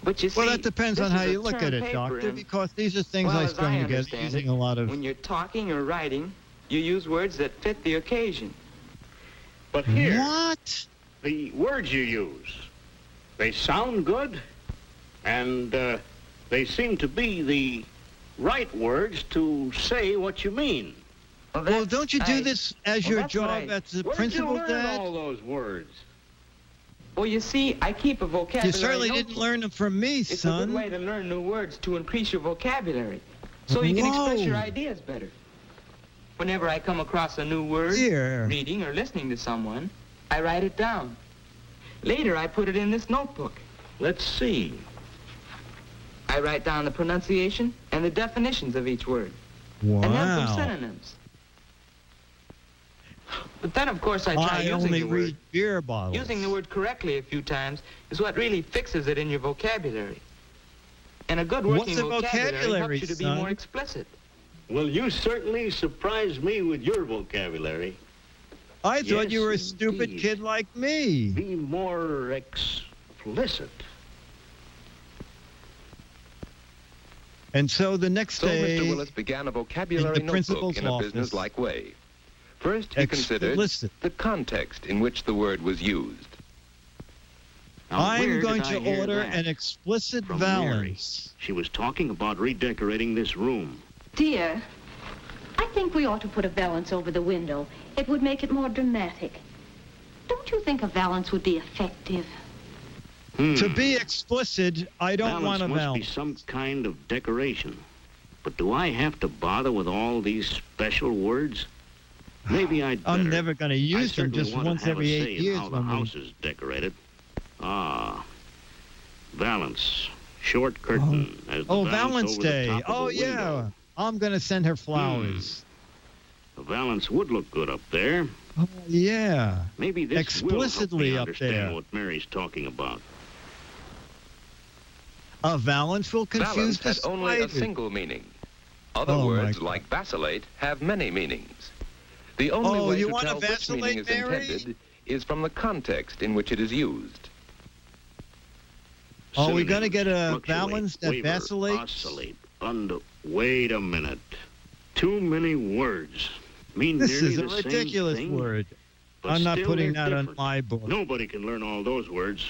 Speaker 8: But you see,
Speaker 1: Well, that depends
Speaker 8: this
Speaker 1: on how
Speaker 8: is a
Speaker 1: you look
Speaker 8: term
Speaker 1: at it,
Speaker 8: paper,
Speaker 1: Doctor,
Speaker 8: and-
Speaker 1: because these are things
Speaker 8: well,
Speaker 1: I
Speaker 8: as
Speaker 1: strung together
Speaker 8: understand
Speaker 1: using
Speaker 8: it,
Speaker 1: a lot of...
Speaker 8: when you're talking or writing, you use words that fit the occasion.
Speaker 9: But here,
Speaker 1: What?
Speaker 9: the words you use, they sound good, and they seem to be the right words to say what you mean.
Speaker 1: Well, don't you do this as your
Speaker 8: that's what
Speaker 1: job as the
Speaker 9: Where'd
Speaker 1: principal,
Speaker 9: you learn
Speaker 1: Dad?
Speaker 9: all those words?
Speaker 11: Well, you see, I keep a vocabulary
Speaker 1: You certainly
Speaker 11: notebook.
Speaker 1: didn't learn them from me,
Speaker 11: It's
Speaker 1: son.
Speaker 11: a good way to learn new words to increase your vocabulary, so you can express your ideas better. Whenever I come across a new word, reading or listening to someone, I write it down. Later, I put it in this notebook.
Speaker 9: Let's see.
Speaker 11: I write down the pronunciation and the definitions of each word.
Speaker 1: Wow.
Speaker 11: And then some synonyms. But then, of course, I try
Speaker 1: I
Speaker 11: using
Speaker 1: only
Speaker 11: the
Speaker 1: read
Speaker 11: word.
Speaker 1: beer bottles.
Speaker 11: Using the word correctly a few times is what really fixes it in your vocabulary. And a good working vocabulary helps you to be more explicit.
Speaker 9: Well, you certainly surprised me with your vocabulary.
Speaker 1: I thought you were a stupid kid like me.
Speaker 9: Be more explicit.
Speaker 1: And so the next day,
Speaker 10: Mr. Willis began a vocabulary notebook in a business-like way. First, he considered the context in which the word was used.
Speaker 1: I'm going to order an explicit valance.
Speaker 9: She was talking about redecorating this room.
Speaker 12: Dear, I think we ought to put a valance over the window. It would make it more dramatic. Don't you think a valance would be effective?
Speaker 1: To be explicit, I don't want a
Speaker 9: must
Speaker 1: valance.
Speaker 9: be some kind of decoration. But do I have to bother with all these special words? Maybe I'd better.
Speaker 1: I'm never going to use them, just once every 8 years.
Speaker 9: How the house is decorated. Valance. Short curtain. As the
Speaker 1: Valance
Speaker 9: over
Speaker 1: Day.
Speaker 9: The top of
Speaker 1: Oh,
Speaker 9: a
Speaker 1: yeah.
Speaker 9: window.
Speaker 1: I'm going to send her flowers.
Speaker 9: The valance would look good up there.
Speaker 1: Oh, yeah.
Speaker 9: Maybe this
Speaker 1: explicitly
Speaker 9: will help me
Speaker 1: up
Speaker 9: understand
Speaker 1: there.
Speaker 9: what Mary's talking about.
Speaker 1: A valance will confuse
Speaker 10: Valance
Speaker 1: the
Speaker 10: has only a
Speaker 1: spiders.
Speaker 10: single meaning. Other
Speaker 1: Oh, my
Speaker 10: words,
Speaker 1: God.
Speaker 10: like vacillate, have many meanings. The only way
Speaker 1: you
Speaker 10: to
Speaker 1: wanna
Speaker 10: tell which meaning is
Speaker 1: vacillate, Mary?
Speaker 10: intended is from the context in which it is used.
Speaker 1: Are we going to get a
Speaker 9: Fluctuate,
Speaker 1: valance that
Speaker 9: waver,
Speaker 1: vacillates?
Speaker 9: Oscillate. Wait a minute. Too many words. Mean
Speaker 1: This
Speaker 9: nearly
Speaker 1: is a
Speaker 9: the same
Speaker 1: ridiculous
Speaker 9: thing,
Speaker 1: word.
Speaker 9: but
Speaker 1: I'm not
Speaker 9: still
Speaker 1: putting
Speaker 9: they're
Speaker 1: that on
Speaker 9: different.
Speaker 1: my book.
Speaker 9: Nobody can learn all those words.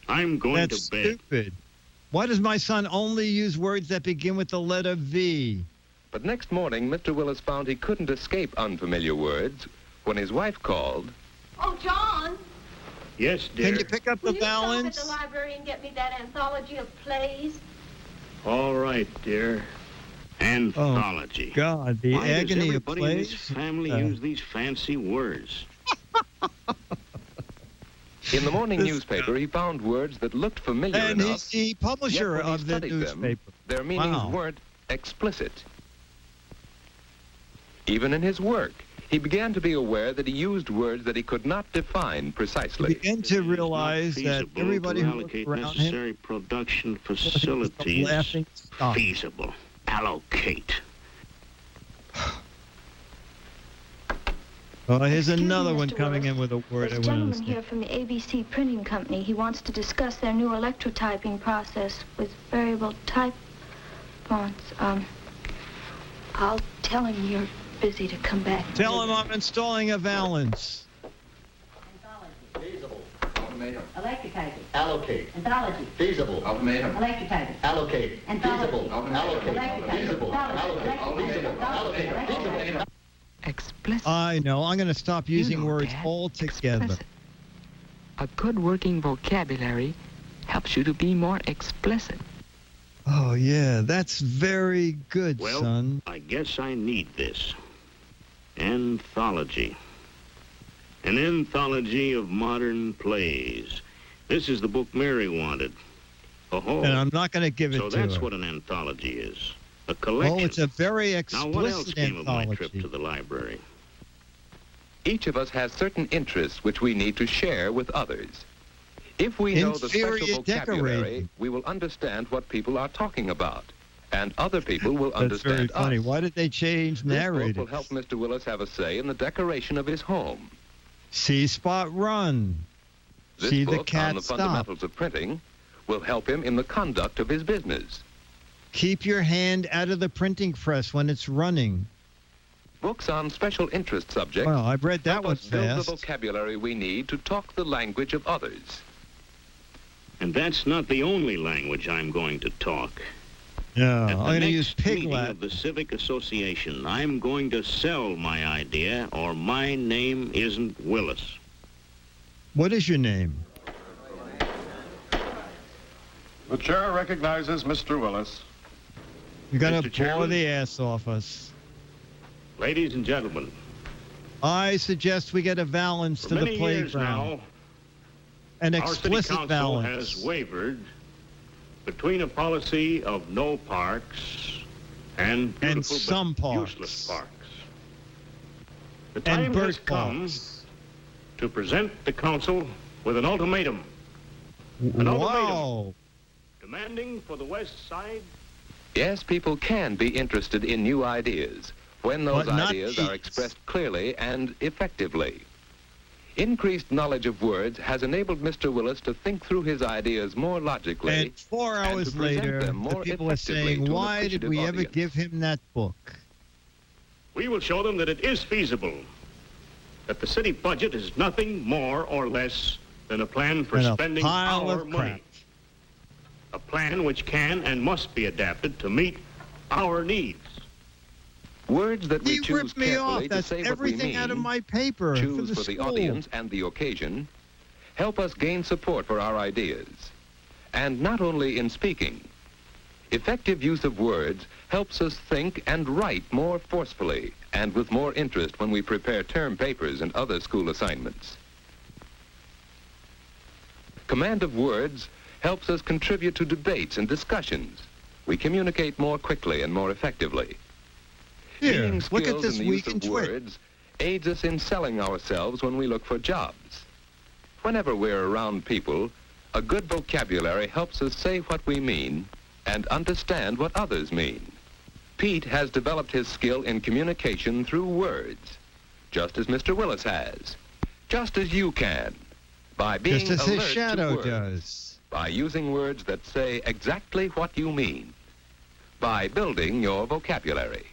Speaker 9: I'm going
Speaker 1: That's
Speaker 9: to bed.
Speaker 1: stupid. Why does my son only use words that begin with the letter V?
Speaker 10: But next morning, Mr. Willis found he couldn't escape unfamiliar words when his wife called.
Speaker 12: Oh, John,
Speaker 9: Yes, dear.
Speaker 1: Can you pick up the
Speaker 12: will you stop at
Speaker 1: valance?
Speaker 12: the library and get me that anthology of plays?
Speaker 9: All right, dear. Anthology.
Speaker 1: God, the
Speaker 9: Why
Speaker 1: agony
Speaker 9: does
Speaker 1: of
Speaker 9: everybody in
Speaker 1: plays.
Speaker 9: this family use these fancy words?
Speaker 10: In the morning newspaper, he found words that looked familiar
Speaker 1: And
Speaker 10: enough.
Speaker 1: he's the publisher
Speaker 10: yet when he
Speaker 1: of the
Speaker 10: studied them,
Speaker 1: newspaper.
Speaker 10: their meanings
Speaker 1: Wow.
Speaker 10: weren't explicit. Even in his work, he began to be aware that he used words that he could not define
Speaker 1: He
Speaker 10: precisely.
Speaker 1: began to realize that
Speaker 9: Feasible
Speaker 1: everybody
Speaker 9: to
Speaker 1: who looked
Speaker 9: allocate
Speaker 1: around him
Speaker 9: necessary production
Speaker 1: was a
Speaker 9: facilities.
Speaker 1: laughing stock.
Speaker 9: Feasible. Allocate.
Speaker 1: Oh, here's
Speaker 12: Excuse me,
Speaker 1: another one
Speaker 12: Mr.
Speaker 1: coming
Speaker 12: Willis.
Speaker 1: in with a word I
Speaker 12: There's a
Speaker 1: want to
Speaker 12: gentleman
Speaker 1: understand.
Speaker 12: here from the ABC Printing Company. He wants to discuss their new electrotyping process with variable type fonts. I'll tell him you're busy to come back.
Speaker 1: Tell him I'm installing a valance.
Speaker 13: Feasible. Automatum.
Speaker 12: Electrotyping.
Speaker 13: Allocate.
Speaker 12: Anthology.
Speaker 13: Feasible. Automatum.
Speaker 12: Electrotyping.
Speaker 13: Allocate.
Speaker 12: Anthology.
Speaker 13: Feasible. Allocate. Feasible. Allocate. Feasible.
Speaker 11: Explicit.
Speaker 1: I know. I'm going to stop using
Speaker 11: know,
Speaker 1: words
Speaker 11: Dad.
Speaker 1: altogether.
Speaker 11: Explicit. A good working vocabulary helps you to be more explicit.
Speaker 1: Oh, yeah. That's very good,
Speaker 9: Well,
Speaker 1: son.
Speaker 9: I guess I need this. Anthology. An anthology of modern plays. This is the book Mary wanted. Oh,
Speaker 1: And I'm not going to give it
Speaker 9: so
Speaker 1: to
Speaker 9: that's
Speaker 1: her.
Speaker 9: what an anthology is. A collection.
Speaker 1: Oh, it's a very
Speaker 9: Now, what else
Speaker 1: explicit
Speaker 9: came of my trip
Speaker 1: anthology.
Speaker 9: to the library?
Speaker 10: Each of us has certain interests which we need to share with others. If we know the special
Speaker 1: Inferior
Speaker 10: vocabulary,
Speaker 1: decorating.
Speaker 10: we will understand what people are talking about, and other people will
Speaker 1: That's very
Speaker 10: understand
Speaker 1: funny.
Speaker 10: us.
Speaker 1: Why did they change
Speaker 10: This book
Speaker 1: narrators?
Speaker 10: will help Mr. Willis have a say in the decoration of his home.
Speaker 1: See Spot run.
Speaker 10: This
Speaker 1: See the
Speaker 10: book
Speaker 1: cat
Speaker 10: on the
Speaker 1: stop.
Speaker 10: fundamentals of printing will help him in the conduct of his business.
Speaker 1: Keep your hand out of the printing press when it's running.
Speaker 10: Books on special interest subjects
Speaker 1: Well, I've read that
Speaker 10: help
Speaker 1: one
Speaker 10: us build the
Speaker 1: fast.
Speaker 10: vocabulary we need to talk the language of others.
Speaker 9: And that's not the only language I'm going to talk.
Speaker 1: Yeah,
Speaker 9: At
Speaker 1: I'm
Speaker 9: the
Speaker 1: going to use
Speaker 9: next
Speaker 1: pig
Speaker 9: meeting
Speaker 1: Latin.
Speaker 9: of the Civic Association, I'm going to sell my idea, or my name isn't Willis.
Speaker 1: What is your name?
Speaker 9: The chair recognizes Mr. Willis.
Speaker 1: You're going
Speaker 9: Mr.
Speaker 1: to bore
Speaker 9: Chairman.
Speaker 1: the ass off us.
Speaker 9: Ladies and gentlemen,
Speaker 1: I suggest we get a balance
Speaker 9: for
Speaker 1: to the
Speaker 9: many years
Speaker 1: playground.
Speaker 9: now,
Speaker 1: An
Speaker 9: our city
Speaker 1: explicit
Speaker 9: council
Speaker 1: balance.
Speaker 9: has wavered between a policy of no parks and beautiful
Speaker 1: some
Speaker 9: but
Speaker 1: parks.
Speaker 9: useless parks. The
Speaker 1: And
Speaker 9: time
Speaker 1: bird
Speaker 9: has come
Speaker 1: parks.
Speaker 9: to present the council with an ultimatum. An
Speaker 1: Wow.
Speaker 9: ultimatum demanding for the West Side.
Speaker 10: Yes, people can be interested in new ideas when those
Speaker 1: But not
Speaker 10: ideas
Speaker 1: these.
Speaker 10: are expressed clearly and effectively. Increased knowledge of words has enabled Mr. Willis to think through his ideas more logically.
Speaker 1: And 4
Speaker 10: and
Speaker 1: hours
Speaker 10: to present
Speaker 1: later,
Speaker 10: them
Speaker 1: the
Speaker 10: more
Speaker 1: people are
Speaker 10: effectively
Speaker 1: saying,
Speaker 10: to an
Speaker 1: why did
Speaker 10: appreciative
Speaker 1: we ever
Speaker 10: audience.
Speaker 1: give him that book?
Speaker 9: We will show them that it is feasible, that the city budget is nothing more or less than a plan for
Speaker 1: And a
Speaker 9: spending
Speaker 1: pile
Speaker 9: our
Speaker 1: of
Speaker 9: money.
Speaker 1: crap.
Speaker 9: A plan which can and must be adapted to meet our needs.
Speaker 10: Words that we
Speaker 1: You
Speaker 10: choose
Speaker 1: ripped me off.
Speaker 10: carefully to
Speaker 1: That's
Speaker 10: say what we
Speaker 1: everything
Speaker 10: mean,
Speaker 1: out of my paper
Speaker 10: choose
Speaker 1: for the
Speaker 10: for the
Speaker 1: school.
Speaker 10: audience and the occasion, help us gain support for our ideas. And not only in speaking. Effective use of words helps us think and write more forcefully and with more interest when we prepare term papers and other school assignments. Command of words helps us contribute to debates and discussions. We communicate more quickly and more effectively.
Speaker 1: Here,
Speaker 10: Gaining
Speaker 1: look at
Speaker 10: skills
Speaker 1: this
Speaker 10: in the
Speaker 1: week
Speaker 10: use
Speaker 1: in
Speaker 10: of
Speaker 1: Twit.
Speaker 10: words aids us in selling ourselves when we look for jobs. Whenever we're around people, a good vocabulary helps us say what we mean and understand what others mean. Pete has developed his skill in communication through words, just as Mr. Willis has, just as you can, by being
Speaker 1: Just as his
Speaker 10: alert to
Speaker 1: shadow
Speaker 10: words,
Speaker 1: does.
Speaker 10: by using words that say exactly what you mean, by building your vocabulary.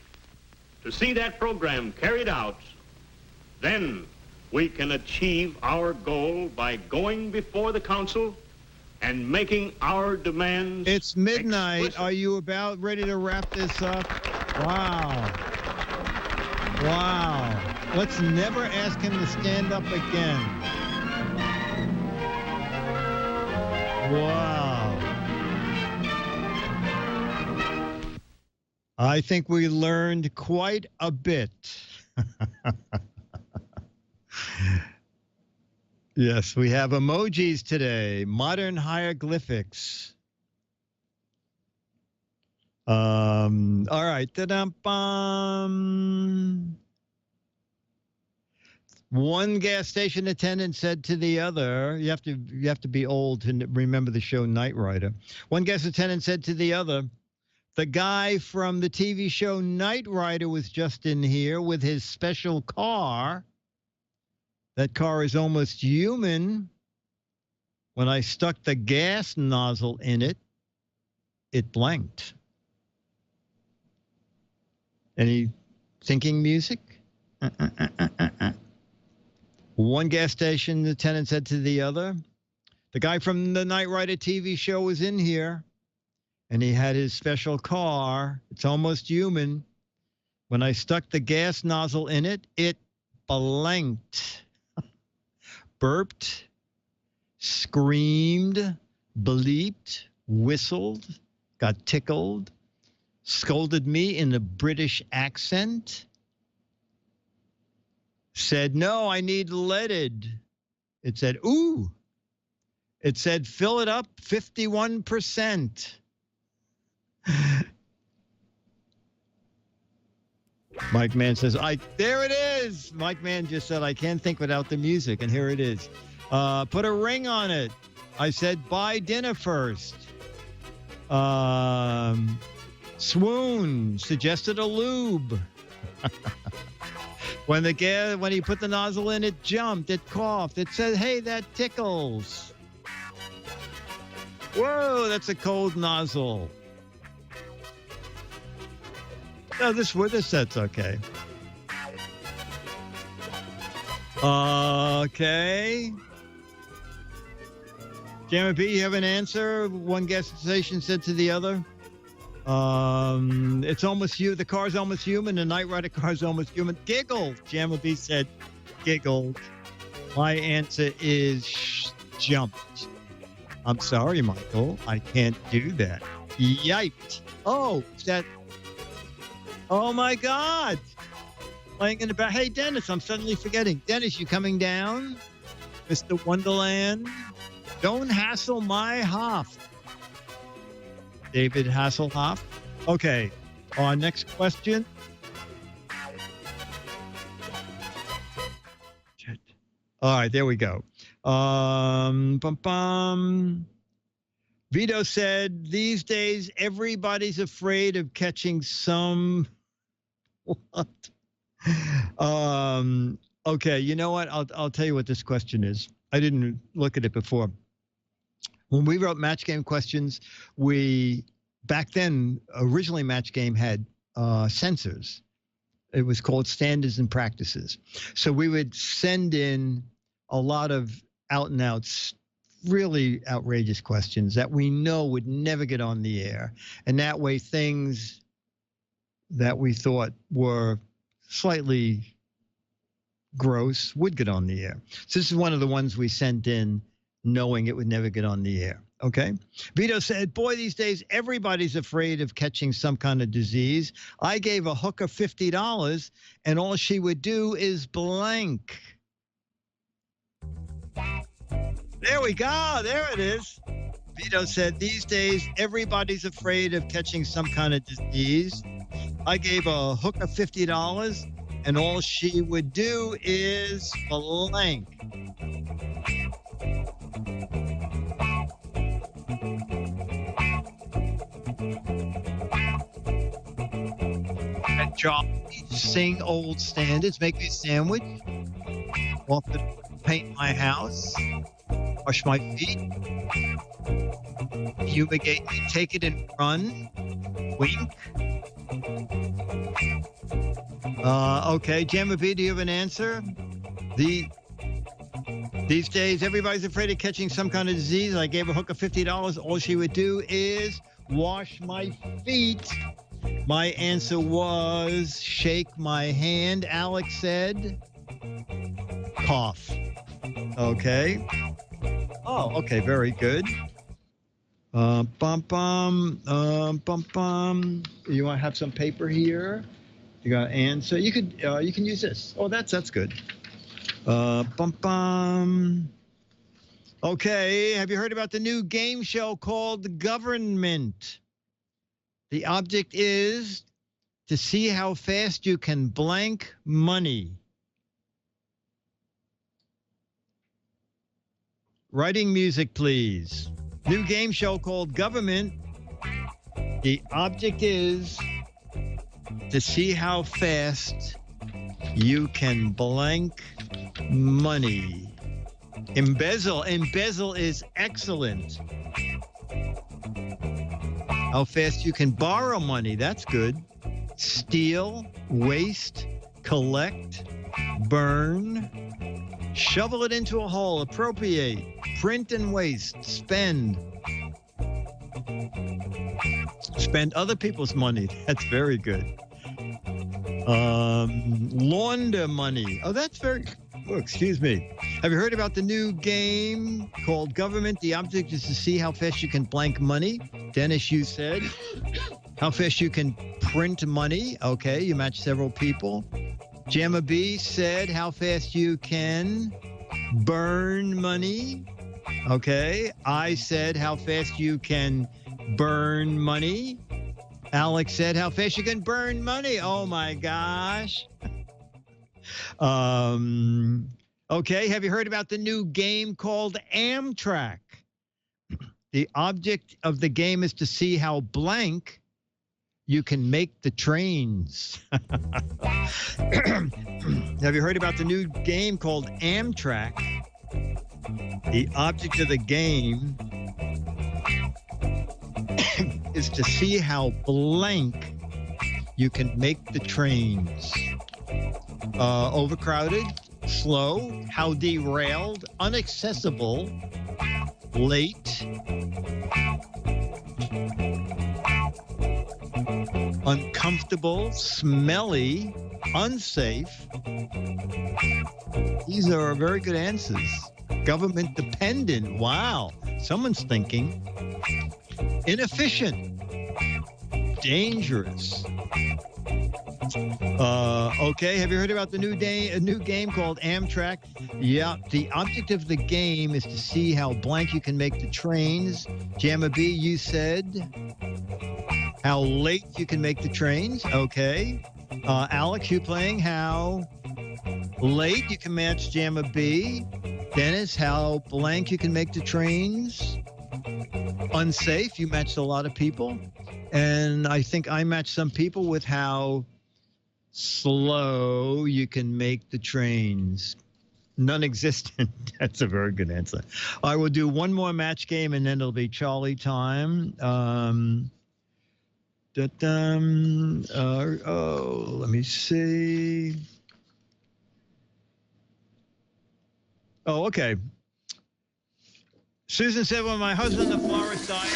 Speaker 9: To see that program carried out, then we can achieve our goal by going before the council and making our demands.
Speaker 1: It's midnight.
Speaker 9: explicit.
Speaker 1: Are you about ready to wrap this up? Wow. Wow. Let's never ask him to stand up again. Wow. I think we learned quite a bit. Yes, we have emojis today. Modern hieroglyphics. All right. Ta-dum-bum. One gas station attendant said to the other, you have to be old to remember the show Knight Rider. One gas attendant said to the other, the guy from the TV show Knight Rider was just in here with his special car. That car is almost human. When I stuck the gas nozzle in it, it blanked. Any thinking music? One gas station attendant said to the other, the guy from the Knight Rider TV show was in here, and he had his special car. It's almost human. When I stuck the gas nozzle in it, it blanked. Burped, screamed, bleeped, whistled, got tickled, scolded me in a British accent, said, no, I need leaded. It said, ooh. It said, fill it up 51%. Mike Mann says, there it is. Mike Mann just said, I can't think without the music, and here it is. Put a ring on it. I said, buy dinner first. Swoon suggested a lube. When he put the nozzle in, it jumped, it coughed. It said, hey, that tickles. Whoa, that's a cold nozzle. No, this set's okay. Okay. Jammer B, you have an answer? One gas station said to the other. It's almost you. The car's almost human. The Knight Rider car's almost human. Giggled. Jammer B said, giggled. My answer is jumped. I'm sorry, Michael. I can't do that. Yiped. Oh, that. Oh, my God. Playing in the back. Hey, Dennis, I'm suddenly forgetting. Dennis, you coming down? Mr. Wonderland? Don't hassle my Hoff. David Hasselhoff. Okay. Our next question. Shit. All right, there we go. Vito said, these days, everybody's afraid of catching some... What? Okay, you know what? I'll tell you what this question is. I didn't look at it before. When we wrote Match Game questions, back then, originally Match Game had censors. It was called Standards and Practices. So we would send in a lot of out-and-out, really outrageous questions that we know would never get on the air. And that way, things that we thought were slightly gross would get on the air. So this is one of the ones we sent in knowing it would never get on the air. Okay. Vito said, boy, these days, everybody's afraid of catching some kind of disease. I gave a hooker $50 and all she would do is blank. There we go. There it is. Vito said, these days, everybody's afraid of catching some kind of disease. I gave a hooker $50 and all she would do is blank. And Charlie, sing old standards, make me a sandwich, often paint my house, wash my feet, fumigate me, take it and run, wink. Okay, Jamma B, do you have an answer? These days, everybody's afraid of catching some kind of disease. I gave a hooker $50. All she would do is wash my feet. My answer was shake my hand. Alex said cough. Okay. Oh, okay, very good. You want to have some paper here? You got an answer. You can use this. Oh, that's good. Okay, have you heard about the new game show called Government? The object is to see how fast you can blank money. Writing music, please. New game show called Government. The object is to see how fast you can blank money. Embezzle. Embezzle is excellent. How fast you can borrow money. That's good. Steal, waste, collect, burn, shovel it into a hole, appropriate, print and waste, spend. Spend other people's money. That's very good. Launder money. Oh, that's very... Oh, excuse me. Have you heard about the new game called Government? The object is to see how fast you can blank money. Dennis, you said how fast you can print money. Okay, you matched several people. Jamma B said how fast you can burn money. Okay, I said how fast you can burn money. Alex said how fast you can burn money. Oh my gosh. Okay, have you heard about the new game called Amtrak? The object of the game is to see how blank you can make the trains. Have you heard about the new game called Amtrak? The object of the game is to see how blank you can make the trains. Overcrowded, slow, how derailed, inaccessible, late, uncomfortable, smelly, unsafe. These are very good answers. Government dependent. Wow. Someone's thinking inefficient, dangerous. Okay, have you heard about the new game called Amtrak? Yeah, the object of the game is to see how blank you can make the trains. Jamma B, you said how late you can make the trains. Okay. Alex, you playing how late you can match Jamma B. Dennis, how blank you can make the trains. Unsafe, you matched a lot of people. And I think I matched some people with how slow you can make the trains. Non-existent. That's a very good answer. I will do one more match game and then it'll be Charlie time. Let me see. Oh, okay. Susan said, when my husband, the florist, died.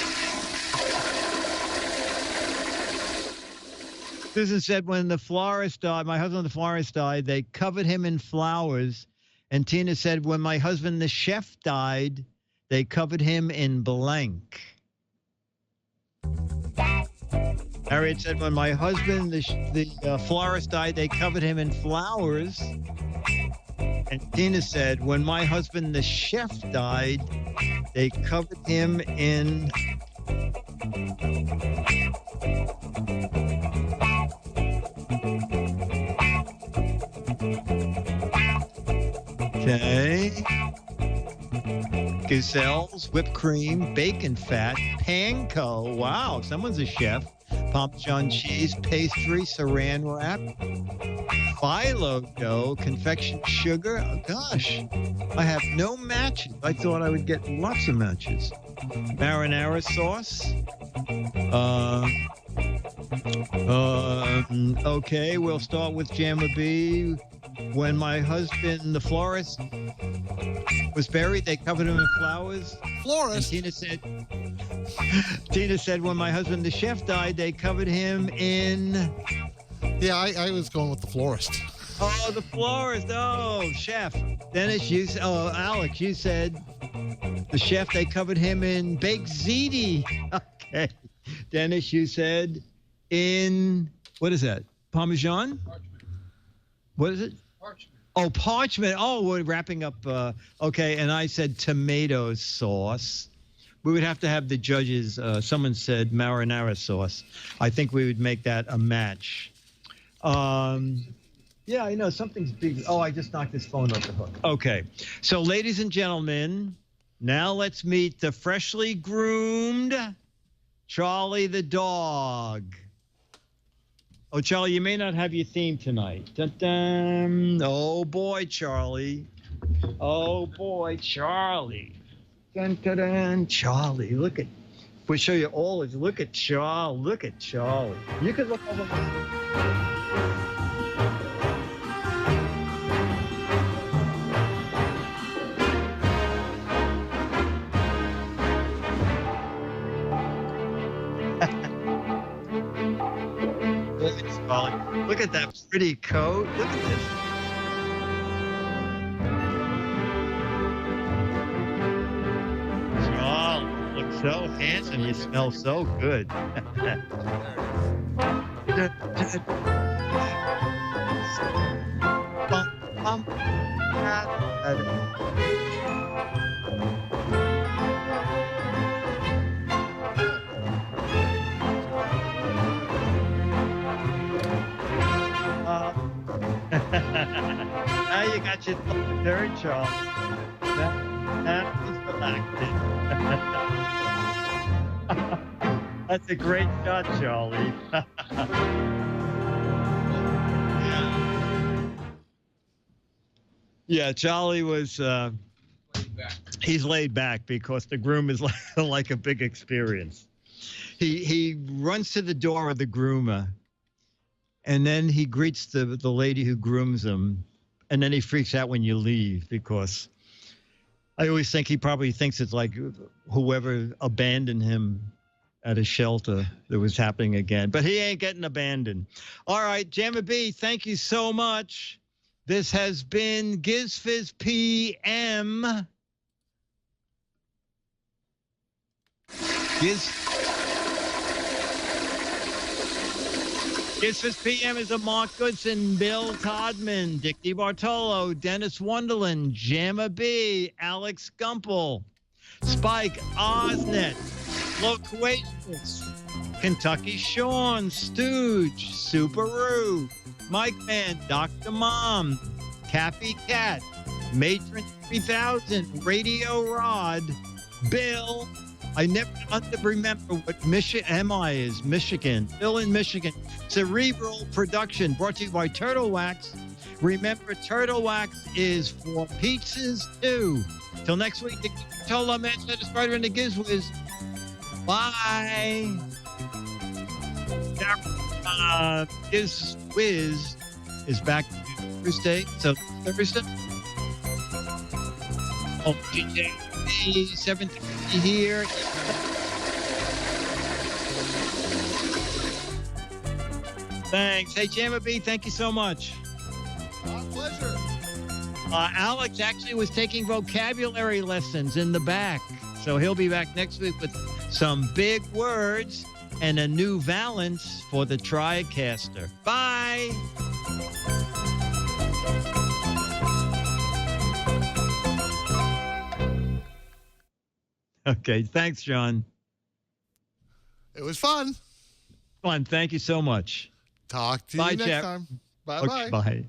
Speaker 1: Susan said, when the florist died, my husband, the florist died, they covered him in flowers. And Tina said, when my husband, the chef, died, they covered him in blank. Harriet said, when my husband, the florist, died, they covered him in flowers. And Tina said, when my husband, the chef, died, they covered him in... Okay. Gazelles, whipped cream, bacon fat, panko. Wow, someone's a chef. Parmesan cheese, pastry, saran wrap, phyllo dough, confection sugar. Oh, gosh, I have no matches. I thought I would get lots of matches. Marinara sauce. Okay, we'll start with Jamma B. When my husband, the florist, was buried, they covered him in flowers.
Speaker 2: Florist?
Speaker 1: And Tina said, when my husband, the chef, died, they covered him in...
Speaker 2: Yeah, I was going with the florist.
Speaker 1: Oh, the florist. Oh, chef. Dennis, Alex, you said the chef, they covered him in baked ziti. Okay. Dennis, you said in, what is that? Parmesan? Parchment. What is it? Parchment. Oh, parchment. Oh, we're wrapping up. Okay, and I said tomato sauce. We would have to have the judges. Someone said marinara sauce. I think we would make that a match. Yeah, I know something's big. Oh, I just knocked this phone off the hook. Okay, so ladies and gentlemen, now let's meet the freshly groomed Charlie the dog. Oh, Charlie, you may not have your theme tonight. Dun-dun. Oh, boy, Charlie. Oh, boy, Charlie. Dun-dun-dun. Charlie, look at... We'll show you all. Look at Charlie. Look at Charlie. You could look over there. Look at that pretty coat. Look at this. Oh, you look so handsome. You smell so good. Now you got your third Charles. That is relaxing. That's a great shot, Charlie. Yeah, Charlie was, he's laid back because the groom is like a big experience. He runs to the door of the groomer, and then he greets the lady who grooms him, and then he freaks out when you leave because I always think he probably thinks it's like whoever abandoned him at a shelter that was happening again. But he ain't getting abandoned. All right, Jamma B, thank you so much. This has been GizFiz PM. GizFiz PM is a Mark Goodson, Bill Todman, Dick DeBartolo, Dennis Wonderland, Jamma B, Alex Gumpel, Spike Osnet, Loquacious, Kentucky Sean, Stooge, Subaru, Mike Man, Dr. Mom, Cappy Cat, Matron 3000, Radio Rod, Bill. I never remember what MI is. Michigan. Bill in Michigan. Cerebral Production, brought to you by Turtle Wax. Remember, Turtle Wax is for pizzas, too. Till next week, Dick DeBartolo, man, the Spider, and the GizFiz. Bye. Giz Fiz is back Thursday. So, Thursday. Oh, GJ. 7:30 here. Thanks. Hey, Jamma B, thank you so much.
Speaker 2: My pleasure.
Speaker 1: Alex actually was taking vocabulary lessons in the back. So he'll be back next week with some big words and a new valence for the TriCaster. Bye. Okay, thanks, John.
Speaker 2: It was fun.
Speaker 1: Fun. Thank you so much.
Speaker 2: Talk to you next time. Bye-bye.
Speaker 1: Okay, bye.